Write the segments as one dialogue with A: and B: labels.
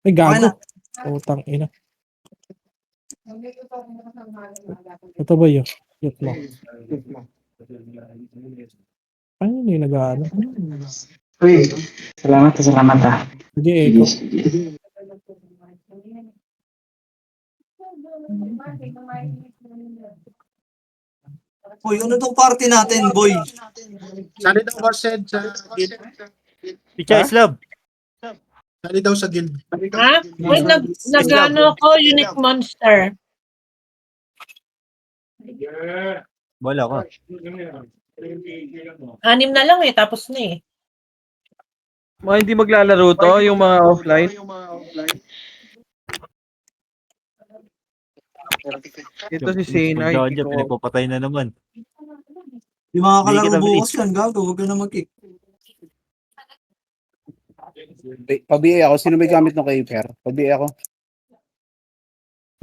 A: Ay,
B: Okay na.
A: gago. Utang ina. Ito ba yun? Yut mo. Ano yung nag-ano?
C: Uy, salamat ah.
A: Hindi, echo.
B: Uy, ano tong party natin, boy?
D: Sali daw Horsed sa guild.
E: Picha, Islab.
D: Sali daw sa guild.
F: Ha? Uy, nag-ano ako, Unique Monster.
E: Wala ka.
F: 6 na lang eh, tapos na eh.
G: Mga hindi maglalaro to, yung mga offline. Ito si Sena.
E: Pagdadya, pinagpapatay na naman.
B: Yung mga
E: Hindi
B: kalaro
E: kita
B: bukas yan, gago. Huwag ka na mag-kick.
H: Pa-BA ako. Sino may gamit ng Kayper? Pa-BA ako.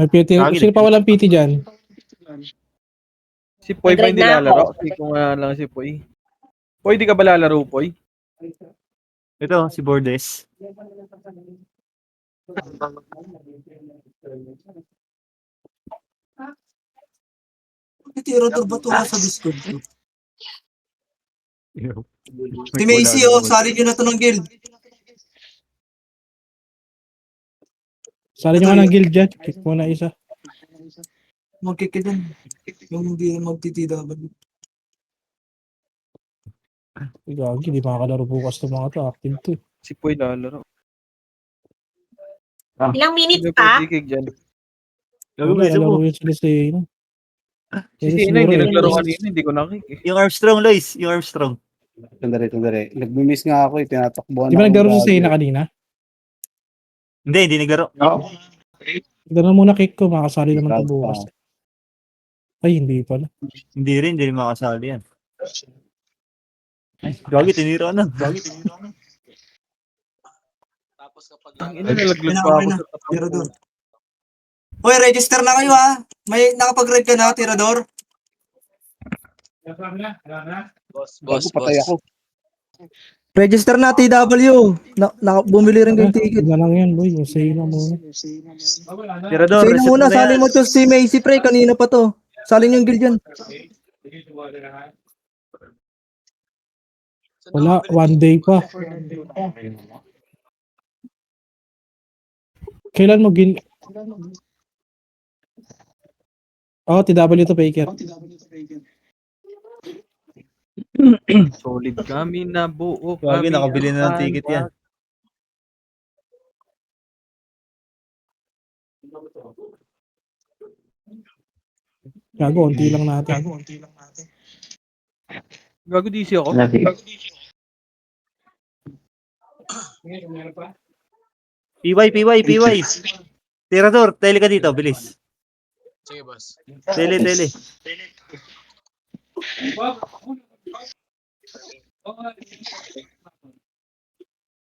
A: May PT.
E: Lagi
A: Sino pa walang PT dyan?
G: Si Poy ba
F: Nag-ride
G: hindi
F: na ako.
G: lalaro? Kasi kung lang si Poy. Poy, di ka ba lalaro, Poy?
E: Ito, si Bordes.
B: Tira-dur ba ito sa Discord? Si Macy, oh. Sali nyo na ito ng guild.
A: Sali nyo nga ng guild dyan. Kick mo na isa.
B: Mag-kick ka dyan. Yung hindi mag-TTW.
A: Ay, gagi. Di makakalaro bukas ng mga to. Active to.
G: Si Poy lalaro.
F: Ilang minutes
G: Sino
F: pa?
G: pwede kig dyan?
A: Wala, kalaro yun sila sa ino.
G: Si
A: Pero
G: Sena hindi
A: siguro,
G: naglaro
A: eh,
G: kanina, hindi ko nakik eh.
E: Yung Armstrong, Lois. Yung Armstrong.
H: Sandali. Nag-miss nga ako eh. Tinatakbuhan
A: Di ba
H: ako.
A: naglaro sa Sena kanina?
E: Hindi naglaro.
A: Gano'n muna kick ko. Makasali naman to bukas. Ay, hindi pala.
E: Hindi rin makasali yan. Ay, gagi, tinira na.
G: Ang ina nalaglag pa ako sa tapat
B: Tirador.
G: ko.
B: Uy, register na kayo ha. May nakapag-read ka na, Tirador.
H: Boss, patay ako.
B: Register na, TW. Bumili rin kayong ticket.
A: Hindi na lang yan, boy. Yung Sena muna.
E: Tirador,
B: Sino
E: reset
B: muna,
E: mo na
B: sali
E: yan.
B: mo to si Macy, pre. Kanina pa to. Sali nyo yung guild yan.
A: Wala, 1 day pa. Kailan mo Oh, TW to Faker.
G: Solid kami na buo.
E: Gagi,
G: kami
E: nakabili na ng
G: ang
E: ticket yan.
A: Gago, unti lang natin.
G: Gago DC ako.
E: PY. Tirador, tele ka dito, bilis.
I: Sige, boss.
E: Tele.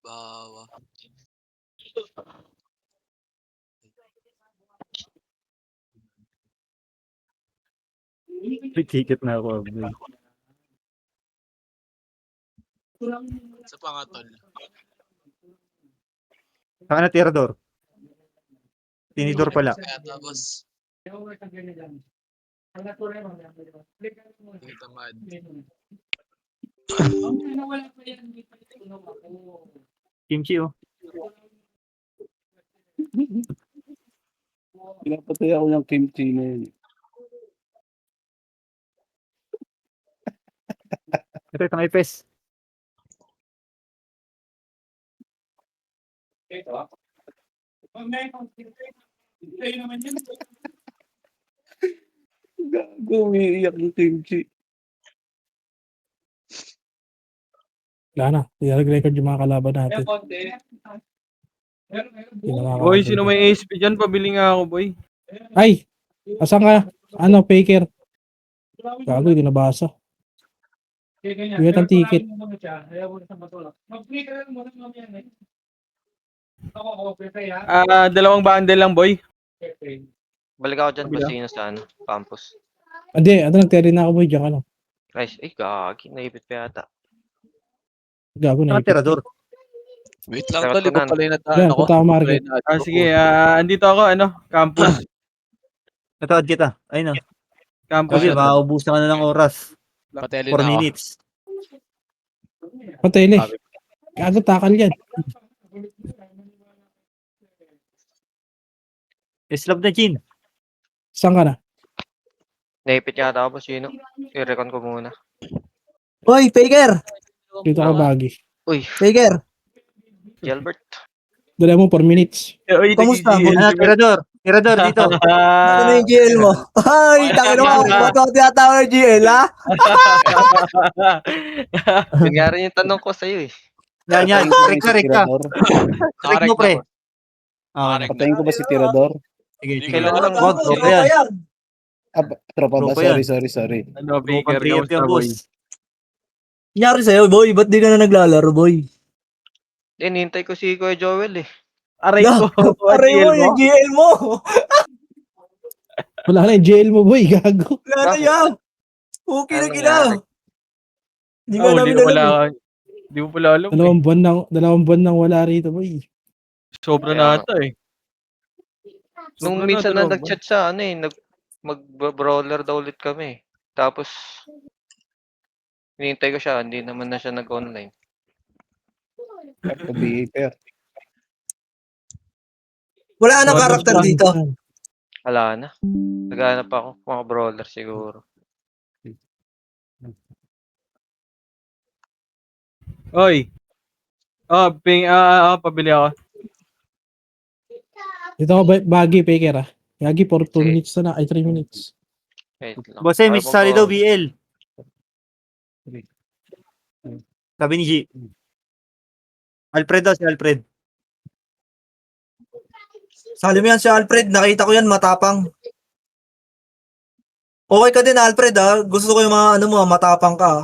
I: Bawa.
E: May ticket na ako.
I: Sa pangatol.
E: Saan na Tirador? Tinidor pala.
I: Kaya tapos, hindi tamad.
E: Kimchi, oh.
H: Pinapatay ako ng kimchi na yun.
E: Ito, itong ipes.
H: Gago, umiiyak ng kimchi.
A: Wala na. Record yung mga kalaban natin.
G: Boy, sino may ASP dyan? Pabili nga ako, boy.
A: Ay! Asan ka? Ano, Faker? Gago, hindi nabasa. Bigyan ng ticket.
G: Dalawang bundle lang, boy.
J: Balik ako dyan, Basino sa ano, campus.
A: Hindi, nagteri na ako, boy. Diyan ka lang.
J: Guys, gagi, naipit pa yata.
A: Gago na.
E: Saan Tirador?
I: Wait lang,
J: Dapat
I: tol. Ikaw
J: kunan.
I: pala yung
A: Yan,
I: nataan ako.
A: punta ka market.
G: Sige, andito ako, campus.
E: Natawad kita. Ayun na.
G: Campus.
E: Kasi makaubusan ka na ng oras.
I: Pateli
E: 4
I: na ako.
E: minutes.
A: Patay na. Gago, takal yan.
E: Slap na, Chin.
A: Saan ka na?
J: Naipit yata ako, sino? I-recon ko muna.
B: Hoy, Faker!
A: Dito ka bagi.
J: Uy,
B: Faker!
J: Gilbert.
A: Dala mo 4 minutes.
B: Kamusta, boy?
E: Tirador. Tirador dito.
B: Ano yung GL mo? Ay, tangin mo. Ba't ako tinatawag ng GL, ha?
J: Yun nga rin yung tanong ko sa'yo eh.
E: Yan. Rek ka. Rek mo,
I: Nakarek
E: pre.
I: na,
E: Okay.
H: Patayin ko ba si Tirador?
E: Sige.
J: Kailan lang
E: Wag, tropa yan.
H: Tropa ba?
E: Tropa yan.
H: Sorry.
G: Ano,
E: Tropa
G: Baker,
E: trip
G: kamusta,
E: yan,
G: boy?
E: boss.
B: Nangyari sa'yo, boy. Ba't di ka na naglalaro, boy?
J: Hinihintay ko si Kuya Joel eh.
G: Aray ko.
B: Aray mo,
G: GL mo?
B: yung GL mo.
A: Wala na yung jail mo, boy. Gago.
B: Wala na yan. Okay na
J: Ano
B: kila.
J: nangyari?
B: Di ka namin alam.
G: Di mo pala alam.
A: Dalawang buwan nang wala rito, boy.
G: Sobra
J: Kaya
G: na
J: nga.
G: ata eh.
J: Nung
G: Sobrang
J: minsan na
G: dalawang
J: nag-chat sa mag-brawler daw ulit kami. Tapos, hinihintay ko siya, hindi naman na siya nag-online.
H: PBA, per.
B: Wala nang karakter dito.
J: Wala na. Naghanap ako, mga brawler siguro.
G: Oy. Pabili ako.
A: Dito ako bagi, Faker, ah. Gagi, for 2
J: Sige.
A: minutes na. Ay, 3 minutes.
J: Wait lang.
E: Boss, may
J: Para
E: sali daw
J: mag-
E: BL. Sabi ni G. Alfred daw, si Alfred.
B: Sali mo yan si Alfred. Nakita ko yan, matapang. Okay ka din, Alfred, ha? Gusto ko yung mga, matapang ka, ha?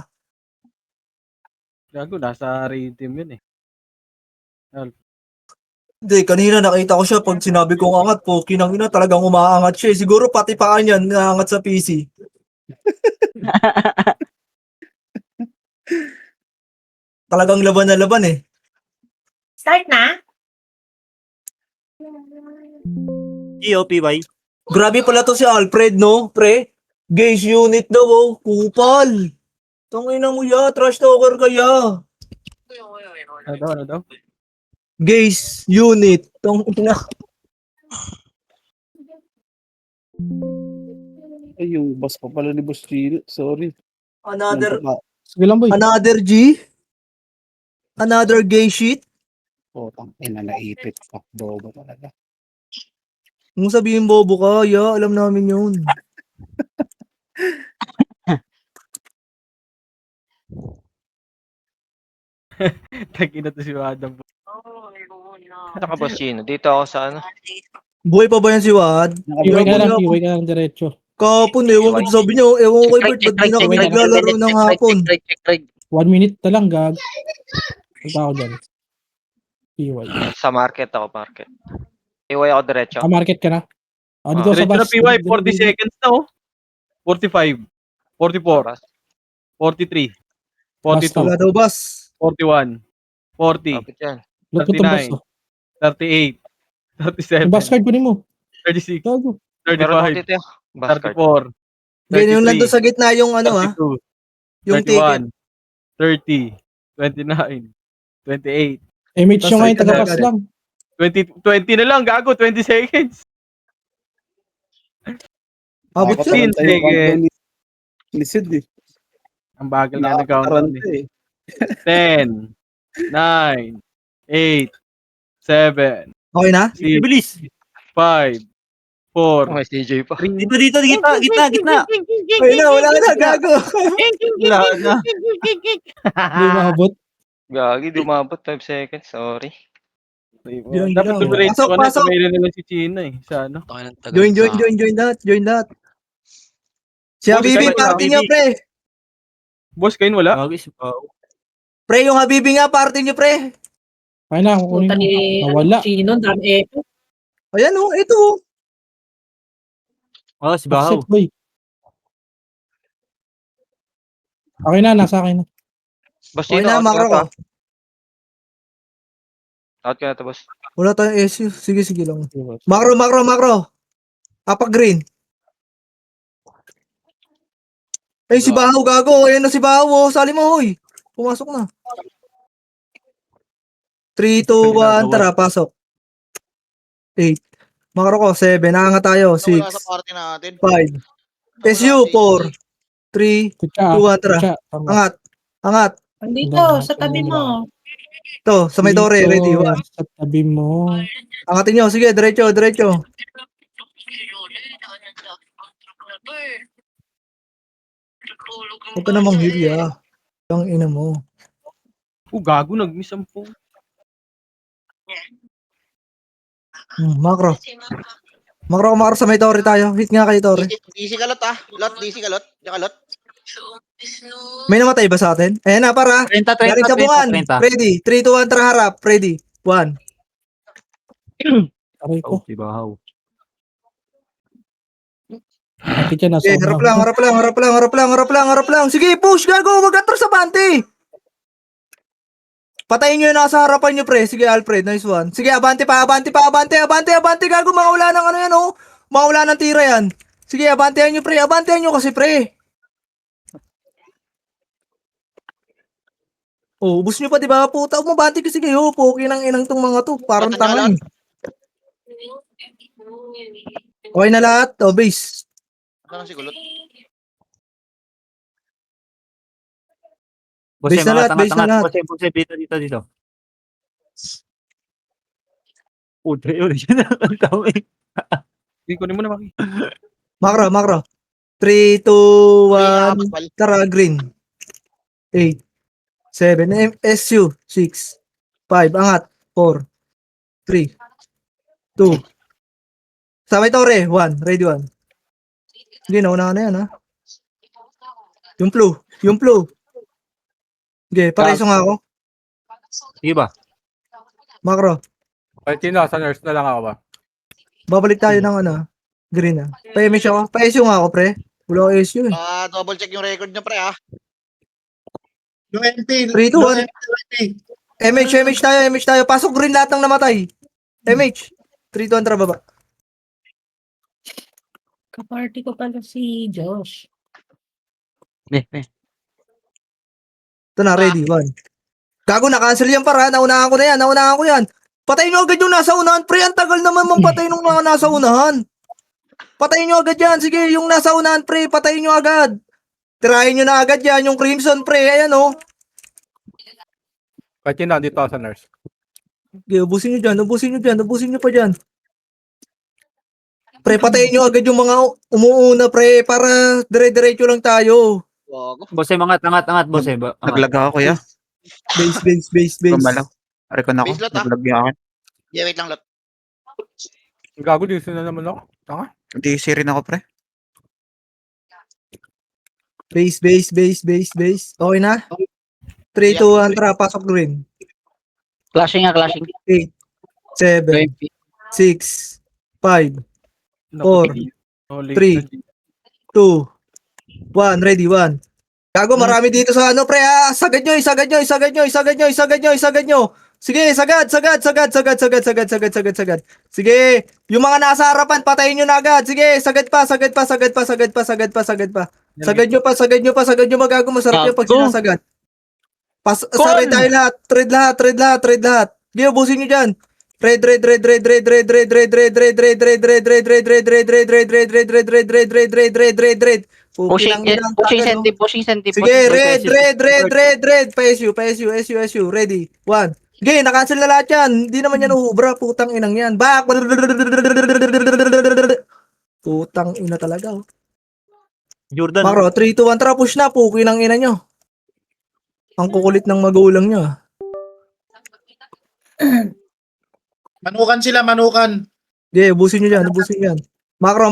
G: Gago, nasa raid team yun eh.
B: Hindi, kanina nakita ko siya pag sinabi kong angat, poki ng ina, talagang umaangat siya. Siguro pati paa niyan, naangat sa PC. Talagang laban na laban eh.
F: Start na?
E: GOPY.
B: Grabe pala to si Alfred, no, pre? Gaze unit daw, oh. Kupal. Tangina mo ya, trash talker kaya.
G: Ano daw?
B: Gaze unit. Tangina.
H: Ay, yung boss pa pala ni Boss Chino. Sorry.
B: Another
A: Sige lang, boy.
B: G. Another gay shit.
H: Tangina, naipit. Bobo talaga.
B: Kung sabihin bobo ka, ya, alam namin yun.
G: Tagina to si Adam.
J: Saka boss Chino, dito ako sa ano.
B: Buhay pa ba yan si Wad?
A: Iway ka lang diretso.
B: Kapon, ewan ko sabi niyo, ewan ko kay Bert, ba't di na ako naglalaro ng hapon?
A: 1 minute na lang, gag. Punta ako dyan. Iway.
J: Sa market ako, market. Iway ako diretso.
A: Market ka na. Dito sa
G: Diretso na
A: bus.
G: PY, 40 seconds na oh. 45, 44,
J: Oras.
G: 43,
A: Basta.
B: wala
G: 42,
B: daw, boss.
G: 41, 40,
J: Kapit yan.
A: Look ko itong bus,
G: 39.
A: oh.
G: 38,
A: Yung bus
G: 37,
A: card, kunin mo.
G: 36,
A: Gago.
J: Meron ako
G: 35,
J: dito yung bus card.
G: 34,
B: Ganyan yung nandun sa gitna yung ano, ha?
G: 32,
B: Yung ticket.
G: 31, 30, 29, 28,
A: MH yung ngayon,
B: Bus card
A: taga-bus
B: ka na.
A: lang.
G: 20 na lang, gago, 20 seconds.
B: Abot siya.
G: 15 seconds.
H: Lisid eh.
G: Ang bagal na nag-countdown
H: Nakakaranta
G: eh.
H: eh.
G: 10, 9, 8, 7,
B: Okay na?
G: 6,
E: Bilis.
G: 5, 4,
J: May CJ pa.
E: Dito, gitna.
B: Wala na, gago.
E: Wala na.
A: Hindi maabot.
J: Gagi, dumabot 5 seconds. Sorry.
B: Yun,
G: Dapat
B: yun.
G: dumiretso
B: Pasok,
G: ko na.
B: pasok.
G: Tumira na lang si Chino eh. Sa ano?
B: Join that. Si
G: Boss,
B: Habibi,
G: kaya-
B: party niyo, pre.
G: Boss, kayo wala?
E: Gagis.
B: Pre, yung Habibi nga, party niyo, pre.
A: Kaya na, kukunin
F: Punta
A: ko.
F: ni
A: Nawala.
F: Chino, dami eto.
B: Ayan, oh, ito.
E: Si Bahaw.
A: Offset, boy. Okay na, nasa akin na.
J: Boss
B: Okay
J: Chino,
B: na,
J: outro
B: makro
J: ka.
B: ko.
J: Out ka na to, boss.
B: Wala tayong SU. Sige, sige lang.
A: Sige, boss.
B: Makro. Apa green. Ay, si Bahaw, gago. Ayan na si Bahaw. Oh. Sali mo, hoy. Pumasok na. 3, 2, 1, tara, pasok. 8. Makro ko, 7. Nakanga tayo. 6,
I: Wala sa party natin.
B: 5. SU, 4. 3,
A: Kutsa.
B: 2, 1, tara.
A: Kutsa. Tama.
B: Angat.
F: Andito, sa tabi mo.
B: Ito, sa may tore. Ready, 1.
A: Sa tabi mo.
B: Angatin nyo. Sige, diretso. Huwag ka namang hilya. Ang ina mo.
G: Gago, nag-miss ang po.
B: Makro sa may tore tayo. Hit nga kay tore.
I: DC ka lot ah. DC ka lot. Diyan ka lot.
B: May namatay ba sa atin? Ayan na, para.
H: 30,
B: Galing sa bungan. Ready. 3, 2, 1, tara harap. Ready. 1.
A: Aray ko.
E: Si Bahaw.
A: Ate ka nasa
B: Okay, harap lang. Sige, push, gago. Wag atras sa bante. Patayin nyo yung nasa harapan nyo, pre. Sige, Alfred. Nice one. Sige, abante, gago. Makawala ng ano yan, oh. Makawala ng tira yan. Sige, abantehan nyo, pre. Abantehan nyo kasi, pre. Oh, ubus nyo pa, di ba? Puta, umabante kasi kayo. Poki ng inang tong mga to. Parang tangan. Okay na lahat. O, base.
I: Ano si Kulot?
E: Boss,
B: Base na lahat, base na lahat.
E: Boss, dito. Putre, yun na ang tao eh.
G: Hindi ko mo na maki.
B: Makro. 3, 2, 1. Tara, green. 8, 7, SU, 6, 5, angat, 4, 3, 2. Sa may tore, 1, ready 1. Hindi, nauna na yan, ha? Yung flu. Okay, pareso nga ako.
E: Sige ba?
B: Makro,
H: Pwede na, sa nurse na lang ako ba?
B: babalik tayo ng ano, green, ha? Pa-MH ako. Pa-SU nga ako, pre. Wala ako SU, eh.
I: Double check yung record niya pre ah.
D: Yung MP.
B: 3, 2,
D: yung
B: 1. MH tayo. Pasok green lahat ng namatay. MH. 3, 2, 1, tara baba.
F: Kaparty ko pala si Josh.
B: Ito na, ready, 1. Gago, na-cancel yan para. Naunahan ko yan. Patayin nyo agad yung nasa unahan. Pre, ang tagal naman mong patayin ng mga nasa unahan. Patayin nyo agad yan. Sige, yung nasa unahan, pre, patayin nyo agad. Tirahin nyo na agad yan. Yung Crimson, pre, ayan, oh.
H: Pwede na, dito ako sa nurse.
B: Okay, ubusin nyo pa dyan. Pre, patayin nyo agad yung mga umuuna, pre, para dire-diretso lang tayo.
I: Wago.
E: Boss, angat, boss.
H: Naglaga ako, kuya.
B: Base.
H: Gumalaw. Aray ko na
I: Base lot, ah.
H: Naglag niya ako.
I: Yeah, wait lang lot.
H: Gago, dito na naman ako. Tanga. DC rin ako, pre.
B: Base. Okay na? 3, 2, 1, tara, pasok green.
C: Clashing.
B: 8, 7, 6, 5, 4, 3, 2, 1, ready, 1. Gago, marami dito sa ano, pre, ha? Sagad nyo. Sige, sagad. Sige, yung mga nasa harapan, patayin nyo na agad. Sige, sagad pa. Sagad nyo, magago, masarap yung pag sinasagad. Sa red tayo lahat. Red lahat. Sige, ubusin nyo dyan. Red.
C: Pushing sentip.
B: Sige, red. PSU. Ready. 1. Sige, na-cancel na lahat yan. Hindi naman yan uhubra. Putang inang yan. Back. Putang ina talaga. Oh.
E: Jordan.
B: Makro, 3, 2, 1. Tara, push na. Pukin ang ina nyo. Ang kukulit ng magulang nyo.
D: Manukan sila.
B: Sige, ubusin nyo yan. Makro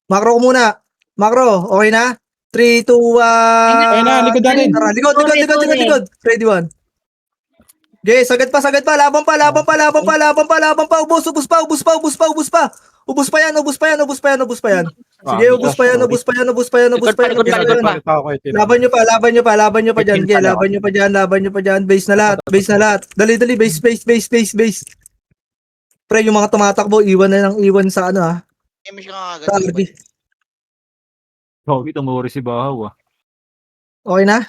B: ko muna. Makro, okay na? 3, 2, 1.
A: Ayun na, likod natin.
B: Tara, likod. Ready, 1. Okay, sagad pa. Laban pa. Ubus pa yan. Sige, ubus pa yan, ubus pa yan, ubus pa yan, ubus pa yan.
C: Likod pa, likod pa.
B: Laban nyo pa, laban nyo pa, laban nyo pa dyan. Okay, laban nyo pa dyan, laban nyo pa dyan. Base na lahat, base na lahat. Dali, dali, base, base, base, base, base. Pre, yung mga tumatakbo, iwan na lang, iwan sa ano ha.
I: Imish ka nga agad.
B: Sa RB.
E: Gogi, tumuri si Bahaw ah.
B: Okay na?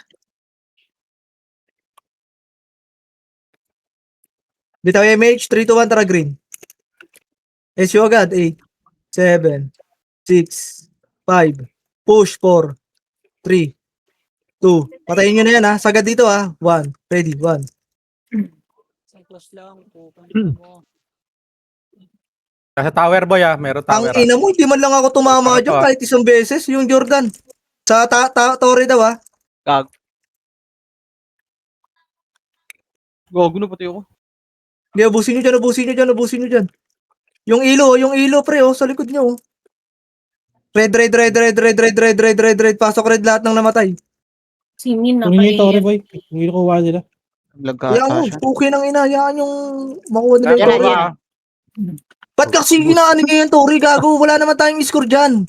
B: Bitaw MH, 3 to 1, tara green. SU agad, 8, 7, 6, 5, push, 4, 3, 2. Patayin nyo na yan ha, sagad dito ha. 1, ready, 1.
H: Nasa tower boy ah, meron
B: Ang
H: tower.
B: ina mo, hindi man lang ako tumama dyan kahit isang beses, yung Jordan. Sa Torre daw ha.
G: Gago na pati ako.
B: Hindi, abusin nyo dyan, abusin nyo dyan, abusin nyo dyan. Yung ilo pre oh, sa likod nyo oh. Red, red, red, red, red, red, red, red, red, red, pasok red lahat ng namatay.
F: Sinin na
A: Kunin niyo yung Torre
F: pa
A: boy. Hindi ko kuha nila.
B: Hayaan mo, okay nang ina, hayaan yung makuha nila yung
C: Yan,
B: Torre.
C: yan.
B: Ba't kasi ginaanin nyo yung Torre, gago? Wala naman tayong score dyan.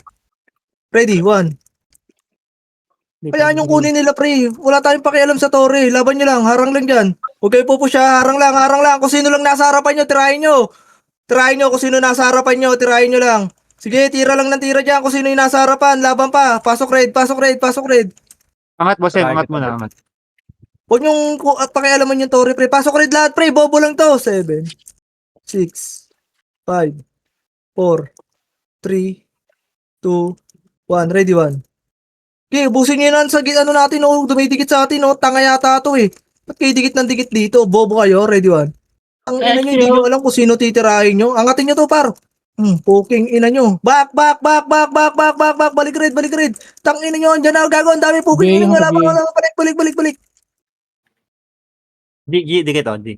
B: Ready, 1. Hayaan yung kunin nila pre, wala tayong pakialam sa Torre, laban nyo lang, harang lang dyan. Huwag kayo pupusya, harang lang, kung sino lang nasa harapan nyo, tirahin nyo. Tirahin nyo kung sino nasa harapan nyo, tirahin nyo lang. Sige, tira lang ng tira dyan kung sino yung nasa harapan, laban pa, pasok red, pasok red, pasok red.
E: Angat, bossem, angat mo na, angat.
B: Huwag nyong pakialaman yung Torre pre, pasok red lahat pre, bobo lang to. 7, 6, 5, 4, 3, 2, 1, ready 1. Okay, ubusin nyo yan sa ano natin, oh, dumidikit sa atin, oh, tanga yata to eh. Ba't kayo dikit ng dikit dito? Bobo kayo, ready 1. Ang ina nyo, hindi nyo alam kung sino titirahin nyo. Angatin nyo to, par. Poking ina nyo. Back, back, back, back, back, back, back, back, balik red, balik red. Tang ina nyo, andyan na, gago, ang dami poking ina nyo. Balik, balik, balik, balik.
E: Di kita, di.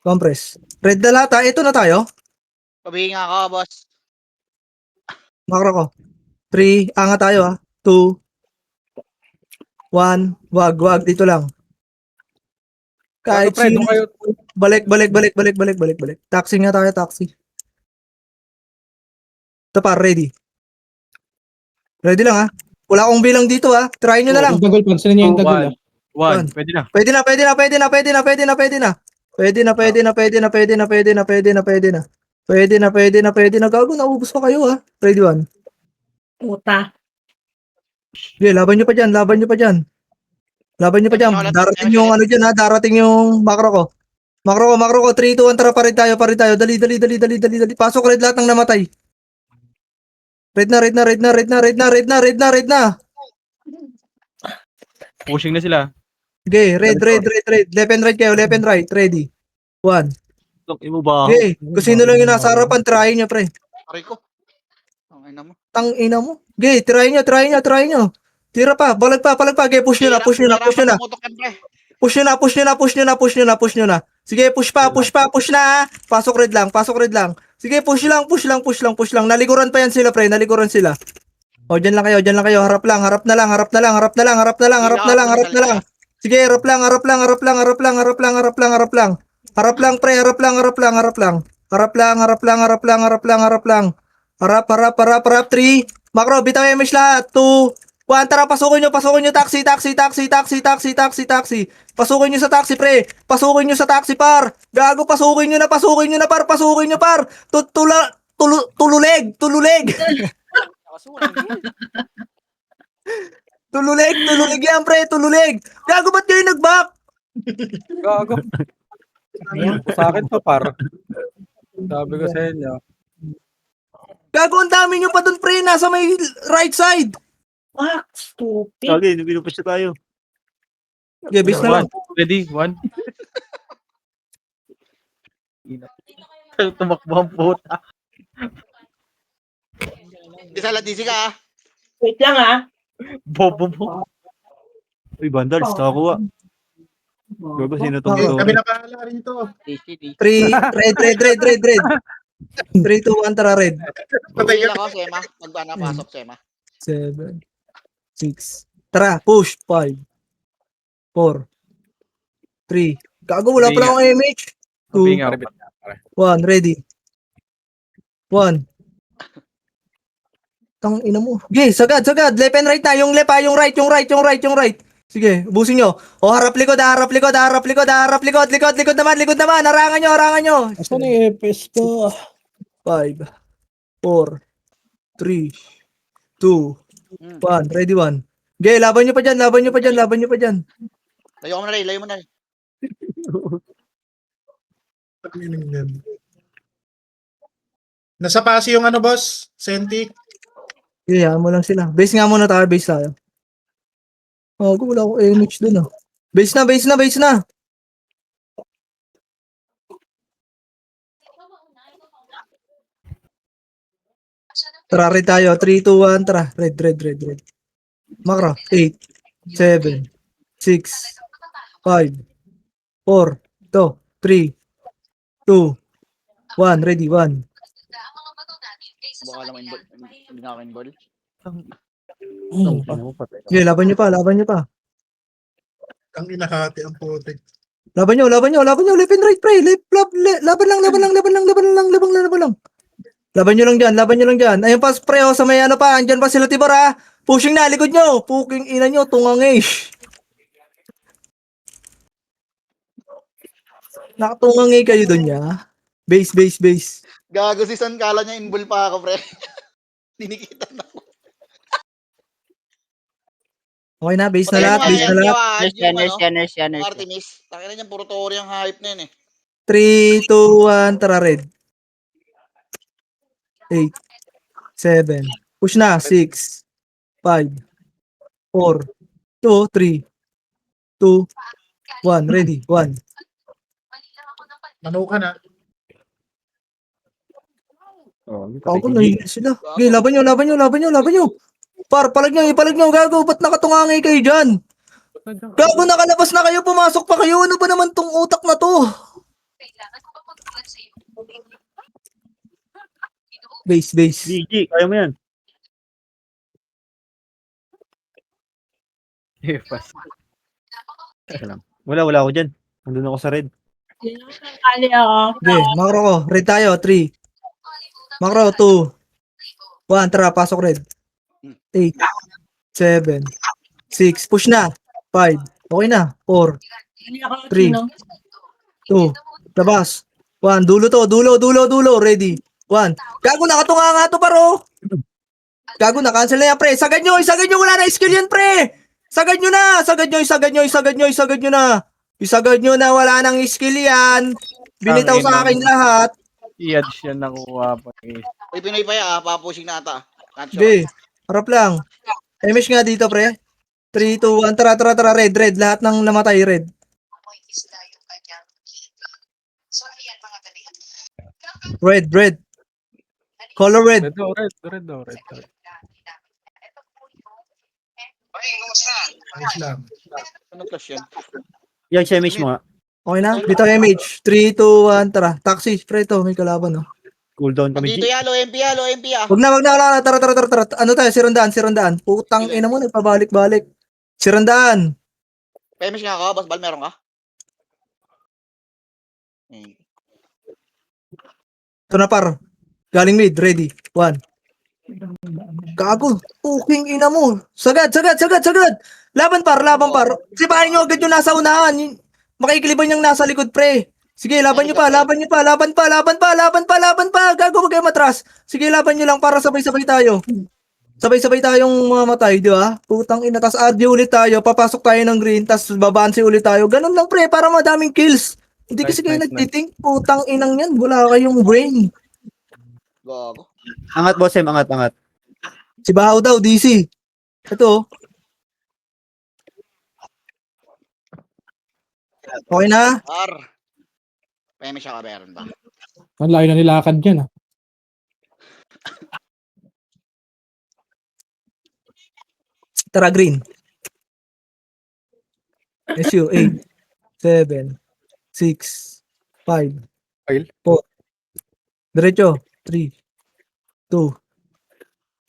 B: Compress. Red na lahat, ha? Ito na tayo.
I: Pabihinga ka, boss.
B: Makro ko. 3, angat tayo ha. 2, 1, wag, dito lang. Kahit sino. Balik. Taxi nga tayo, taxi. Ito pa, ready. Ready lang ha. Wala akong bilang dito ha. Try nyo na lang.
A: Yung dagol, pansinin niyo yung dagol ah.
G: 1, pwede na.
B: Pwede na. Gago, naubos pa kayo ha. Ready 1.
F: puta.
B: Okay, laban nyo pa dyan. Darating yung ano dyan ha. Darating yung makro ko. Makro ko. 3, 2, 1. Tara, parin tayo. Dali. Pasok red lahat ng namatay. Red na.
G: Pushing na sila.
B: Okay, red. Left and right kayo. Ready. 1.
E: Imo ba?
B: Okay, kung sino lang yung nasa harapan, try nyo, pre.
I: Aray ko. Ang ina mo.
B: Tang ina mo. Okay, try nyo. Tira pa, balag pa. Okay, push nyo na. Push nyo na. Sige, push na. Pasok red lang. Sige, push lang. Nalikuran pa yan sila, pre. O, dyan lang kayo. Harap na lang. Sige, harap lang. Harap lang, pre. Harap lang. Harap. 3. Makro, bitaw MH lahat. 2, 1. Tara, pasukin nyo. Taxi. Pasukin nyo sa taxi, pre. Pasukin nyo sa taxi, par. Gago, pasukin nyo na, par. Tululeg. Tululeg yan, pre. Gago, ba't kayo nag-back?
H: Gago. Sa akin to par. Sabi ko sa inyo.
B: Gago, ang dami nyo pa dun, pre. Nasa may right side.
F: Fuck, stupid.
E: Kagi, pinupush na tayo.
B: Okay, base na lang.
G: Ready? 1. Tumakbo ang puta.
I: DC ka ah.
F: Wait lang ah.
G: Bobo mo.
E: Uy, Vandals, nakakuha. Gago, sino tong
B: Okay,
D: Kami
E: Torre?
D: na bahala rito.
B: 3, red. 3, 2, 1, tara, red.
I: Pabihinga ako, Sema. Pasok, Sema.
B: 7, 6. Tara, push. 5, 4, 3. Gago, wala pala akong MH. 2,
G: Pabihinga ako.
B: 1, ready. 1. Tang ina mo. Okay, sagad. Left and right na. Yung left yung right. Sige, ubusin nyo. O, harap likod. Likod naman. Harangan nyo.
A: Asan yung EPS ko?
B: 5, 4, 3, 2, 1. Ready, 1. Okay, laban nyo pa dyan.
I: Layo mo na rin.
D: Nasa pasi yung ano, boss? Senti.
B: Okay, mo lang sila. Base nga muna tayo. Base tayo. Oh, wala akong image dun ah. Base na. Tara, red tayo. 3, 2, 1. Tara, red. Makro. 8, 7, 6, 5, 4, 3, 2, 1. Ready, 1.
I: Baka lang hindi nga ako involved.
B: Okay, laban nyo pa.
D: Ang inahati ang putik.
B: Laban nyo. Left and right, pre. Laban lang. Laban nyo lang dyan. Ayun pa, pre, sa may ano pa. Andyan pa sila, Tibor, ha. Pushing na, likod nyo. Puking ina nyo, tungangay. Nakatungangay kayo dun niya. Base.
I: Gago si San, kala niya involved pa ako, pre. Dinikita na ako.
B: Okay na, base na lahat.
C: Yes.
I: Artemis. Takina niya, puro tori ang hype na yun eh.
B: 3, 2, 1, tara, red. 8, 7, push na, 6, 5, 4, 2, 3, 2, 1, ready, 1.
D: Mano ka na.
B: Ako na sila. Okay, laban nyo. Palag nyo, gago, ba't nakatungangay kayo dyan? Gago, nakalabas na kayo, pumasok pa kayo, ano ba naman tong utak na to? Base.
E: GG, kaya mo yan. Wala ako dyan. Nandun ako sa red.
F: Kali ako.
B: Okay, makro ko, red tayo, 3. Makro, 2. 1, tara, pasok red. 8, 7, 6, push na. 5, okay na. 4, 3, 2, labas. 1, dulo, ready. 1. Gago, nakatunga nga to, paro. Gago, na-cancel na yan, pre. Sagad nyo, wala na skill yan, pre. Isagad nyo na, wala nang skill yan. Binitaw sa akin lahat.
G: I-add siya nakuha pa eh.
I: Uy, Pinoy pa yan, papushing na ata. Not sure.
B: Okay, harap lang. Emish nga dito, pre. 3, 2, 1, tara, red. Lahat ng namatay, red. Red. Color red.
G: Red.
D: Ayos lang.
I: Ano clash yan?
E: Yan, Shemish mo nga.
B: Okay na? Dito MH. 3, 2, 1, tara. Taxi, pre, to. May kalaban, no?
E: Cooldown kami,
I: Dito
E: G.
I: yan, lo MP ah.
B: Wag na. Tara. Ano tayo? Sirandaan. Putang ina mo, nagpabalik-balik. Sirandaan.
I: Pemish nga ako, boss Bal, meron ka?
B: Ito na, par. Galing mid, ready. 1. Gago. Puking ina mo. Sagad. Laban par. Sipahin nyo agad yung nasa unahan. Makikiliban yung nasa likod, pre. Sige, laban nyo pa. Gago, wag kayo matras. Sige, laban nyo lang para sabay-sabay tayo. Sabay-sabay tayong mamatay, di ba? Putang ina. Tas RD ulit tayo. Papasok tayo ng green. Tas babansi ulit tayo. Ganun lang, pre. Para madaming kills. Hindi kasi kayo nagtiting. Putang inang yan. Wala kayong brain.
I: Gago.
E: Angat, boss, angat.
B: Si Bahaw daw, DC. Ito. Okay na?
I: Pemish ako, meron ba?
A: Ang layo na nilakad dyan, ah.
B: Tara, green. SU, 8, 7, 6, 5, 4. Diretso, 3, 2,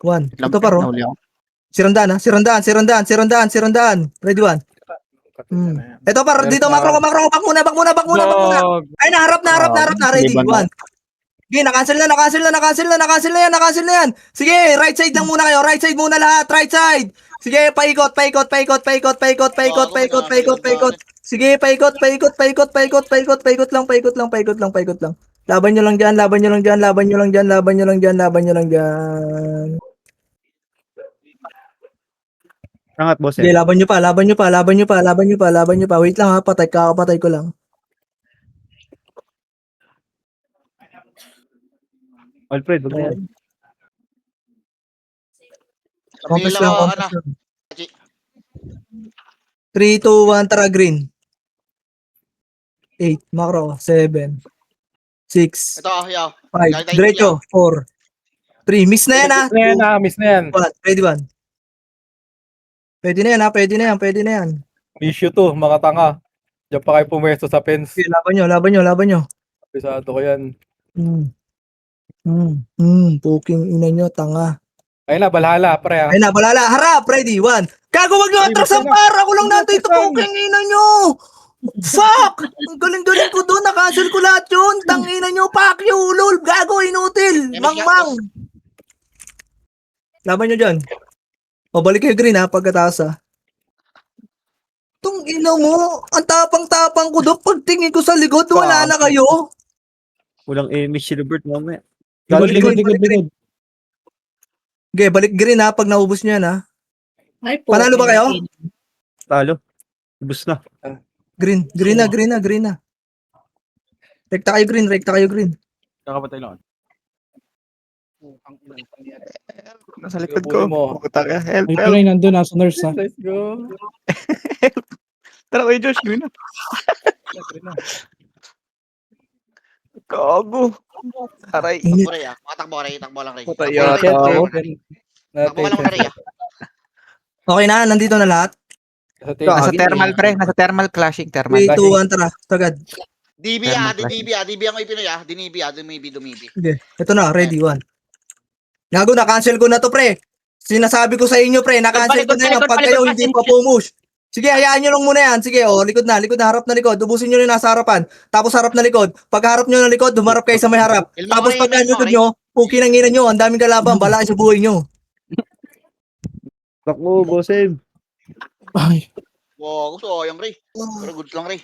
B: 1. Ito paro. Sirandaan. Ready, 1. Ito par, dito makro, back muna. Ay, naharap na, ready.
E: Liban na.
B: 1. Sige, na-cancel na yan. Sige, right side lang muna kayo. Right side muna lahat, right side. Sige, paikot. Sige, paikot lang. Laban nyo lang dyan.
E: Angat, boss.
B: Sige, laban nyo pa. Wait lang ha, kakapatay ko lang.
E: Alfred, wag na yan.
B: Compass
I: Kabila
B: lang,
I: ko,
B: compass lang. 3, 2, 1, tara green. 8, macro, 7, 6,
I: Ito, yaw.
B: 5, diretso, 4, 3, miss na yan ha.
H: Miss na yan.
B: 1, ready 1. Pwede na yan.
H: Issue to, mga tanga. Diyan pa kayo pumesto sa fence.
B: Okay, laban nyo.
H: Pisado ko yan.
B: Puking ina nyo, tanga.
H: Ayun na, Valhalla, pre.
B: Ayun na, balala, harap, ready 1. Gago, wag nyo atras ang par, ako lang natin ito, puking ina nyo. Fuck! Ang galing ko doon, na-cancel ko lahat yun. Tangina nyo, fuck you, lol. Gago, inutil. Mangmang. Laban nyo dyan. O, balik kayo green ha, pagkataas ha. Tung ina mo, ang tapang-tapang ko doon. Pagtingin ko sa likod, wala na kayo.
E: Walang image si Robert mamaya.
A: Likod.
B: Okay, balik green ha, pag naubos nyo yan ha.
F: Ay, po.
B: Panalo ba kayo?
E: Talo. Ubus na.
B: Green na. Rekta kayo green.
G: Kakapatay lang.
E: Nasa
H: likod ko.
E: Puta ka. Help,
A: May Pinoy nandun, nasa nurse ha.
H: Let's go.
E: Tara kayo, Josh. Gawin na. Gago. Aray.
I: Takbo rin, takbo lang rin.
E: Patay
I: Takbo lang
E: yata
I: rin.
E: ako.
I: Takbo ka lang rin.
B: Okay na, nandito na lahat.
H: Nasa
C: thermal pre, nasa thermal clashing
B: 3, 2, 1, tara. Tagad.
I: DB ang ipinoy dumibi.
B: Sige, ito na, ready, 1. Gago, na-cancel ko na to, pre. Sinasabi ko sa inyo, pre, na-cancel ko na yan. Pag kayo hindi pa pumush. Sige, hayaan nyo lang muna yan. Sige, likod na, harap na likod. Ubusin nyo na nasa harapan. Tapos harap na likod. Pag harap nyo na likod, humarap kayo sa may harap. Tapos pag likod nyo, puki ng ina nyo. Ang daming kalaban, balaan sa buhay nyo.
E: Takbo, bossem.
A: Ay,
I: Wow, gusto yung rin. Pero good lang rin.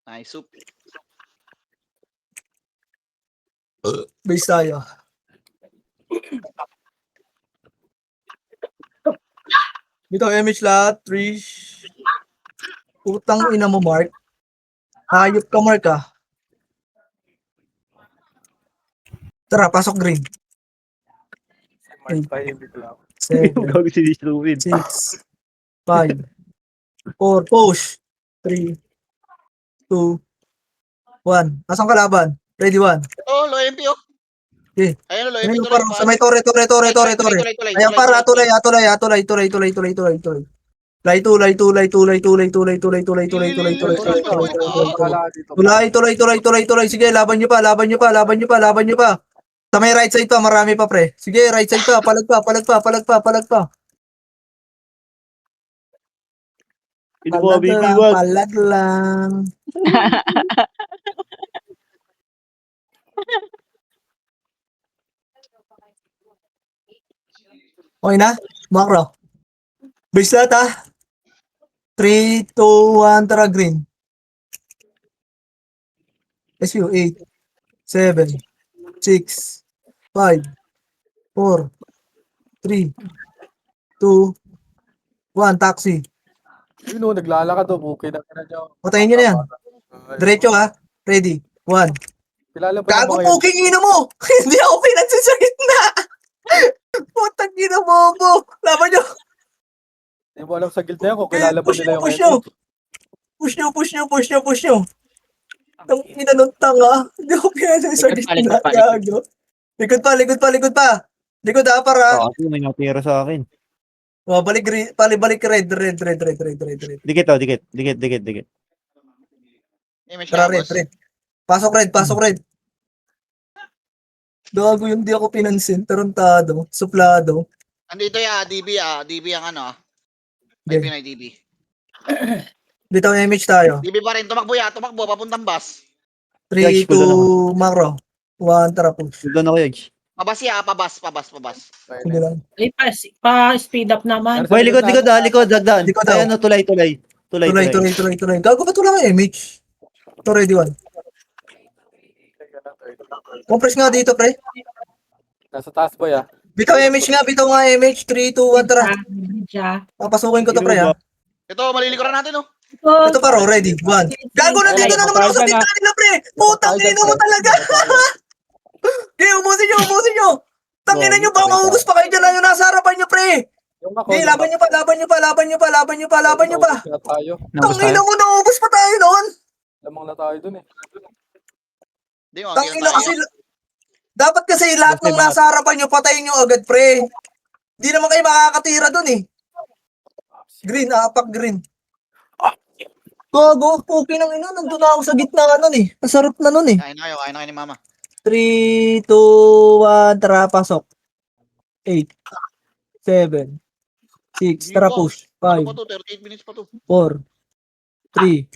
I: Nice soup.
B: Base tayo. Dito, MH lahat. 3. Utang ina mo, Mark. Hayop ka, Mark, ah. Tara, pasok green. 7,
E: Gago si Ruben.
B: 6, 5, 4, push. 3, 2, 1. Asan kalaban? Ready, 1.
I: Oh, low MP oh.
B: Okay.
I: Ayun, low
B: Ayun,
I: MP.
B: parang sa may tore. Ayan, para, tulay. Tulay. Sige, laban nyo pa. Sa may right side pa, marami pa, pre. Sige, right side pa, palag pa. Palag lang. Okay na? Macro. Base lahat ha. 3, 2, 1, tara green. SU, 8, 7, 6, 5, 4, 3, 2, 1, taxi.
H: Sino, naglalakad to, bukid ang ina nyo.
B: Patayin nyo na yan. Diretso ha. Ready. 1.
H: Kilala pa
B: Gago
H: naman kayo.
B: puking ina mo! Hindi ako pinansin sa gitna! Putang ina mo ako! Laban nyo!
H: Hindi mo alam sa guild na yan kung kilala pa
B: Push
H: nila yung
B: nyo! Push nyo! Ang ina nung tanga. Hindi ako pinansin sa gitna. Gago. Likod pa. Likod ha, para.
E: Kasi may natira sa akin.
B: Balik red.
E: Dikit.
B: Tara red. Pasok red. Gago yung di ako pinansin. Tarantado. Suplado.
I: Andito DB ang ano. May
B: Okay.
I: Pinoy DB.
B: Bitaw image tayo.
I: DB pa rin, tumakbo ya, tumakbo, papuntang bus.
B: 3,
E: Yag, cooldown ako.
B: 2, macro. 1, tara push.
E: Cooldown ako, Yag.
I: Pabas ya, pabas.
B: Sige lang.
F: Ay, pa-speed up naman.
E: Boy, likod, likod, dagdaan.
B: Likod
E: Ay,
B: daw.
E: ano, tulay.
B: Tuloy. Gago ba lang image? Ito ready one. Compress nga dito, pre.
H: Nasa taas ba ya?
B: Bitaw image nga, 3, 2, 1, tara.
F: Siya.
B: Papasukin ko to, pre, ha.
I: Ito, malilikuran natin, oh.
B: Ito paro, ready, 1. Gago na dito na naman ako sa tindahan nila, pre. Putang ina mo talaga. Okay, ubusin nyo. Tangina nyo, baka maubos pa kayo dyan na yung nasa harapan nyo, pre.
H: Yung ako.
B: Okay, laban nyo pa.
H: Tayo.
B: Tangina mo, naubos pa tayo noon.
H: Lamang na tayo dun eh.
I: Di mo,
B: Tangina kasi, dapat kasi lahat ng nasa harapan nyo, patayin nyo agad, pre. Di naman kayo makakatira dun eh. Green, apak green. Gago, okay nang ina, nandun na ako sa gitna nun eh. Masarap na nun eh.
I: Kain na kayo ni mama.
B: 3, 2, 1, tara, pasok. 8, 7, 6, tara, push.
I: Ano
B: 5,
I: pa to? 38 minutes pa to.
B: 4, 3,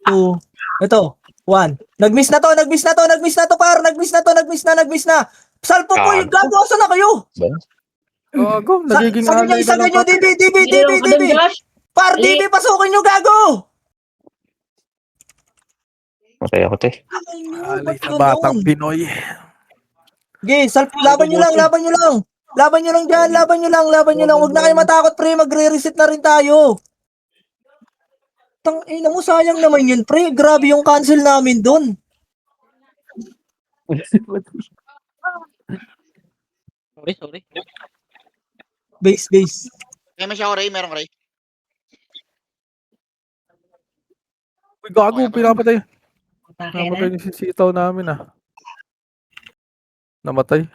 B: 2, ito, 1. Nag-miss na to, par. Nag-miss na. Salpo po yung gago, asa na kayo?
H: Gago, nagiging
B: Sa ganyo,
H: alay ka lang.
B: DB. Par, DB, pasukin nyo, gago.
J: Patay ako, te.
H: Alay sa batang Pinoy.
B: Okay, laban nyo lang. Laban nyo lang dyan. Huwag na kayo matakot, pre. Magre-reset na rin tayo. Tangina mo, sayang naman yun, pre. Grabe yung cancel namin dun.
J: Sorry.
B: Base.
I: May siya, Ray, meron Ray.
H: Uy, gago, pinapatay.
F: Atake
H: Namatay
F: na.
H: yung sisitaw namin ah. Namatay.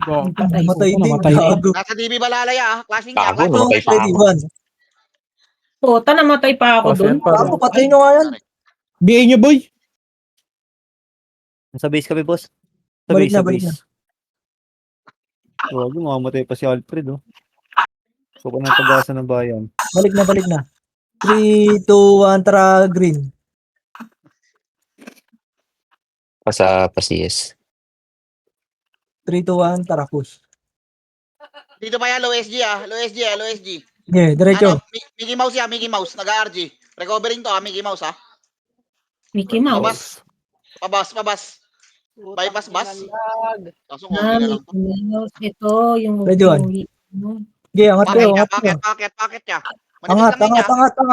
B: Namatay din,
A: Namatay.
B: gago.
I: Nasa DB Balalaya, clashing niya.
J: Gago, namatay pa
B: Ready,
J: ako.
B: 1.
F: Puta, namatay pa ako
H: Kasi
F: dun.
H: yan, parang-
B: Gago, patay nyo nga yan.
A: BA nyo, boy.
E: Sa base kami, boss.
B: Balik na.
E: Huwag, mamamatay pa si Alfred, oh. So, pa ng pag-asa ng bayan.
B: Balik na. 3, 2, 1, tara, green.
J: Pa CS.
B: 3, 2, 1, tara, push.
I: Dito pa yan, low SG.
B: Okay, diretso.
I: Mickey Mouse, nag-RG. Recovering to, Mickey Mouse, ha.
F: Mickey Mouse.
I: Pabas. Bypass bus. Kaso kung
F: Ah,
I: hindi na lang to.
F: Mickey Mouse. Ito, yung
B: Ready, one. Okay, angat kayo.
I: Packet niya. Manipis lang niya.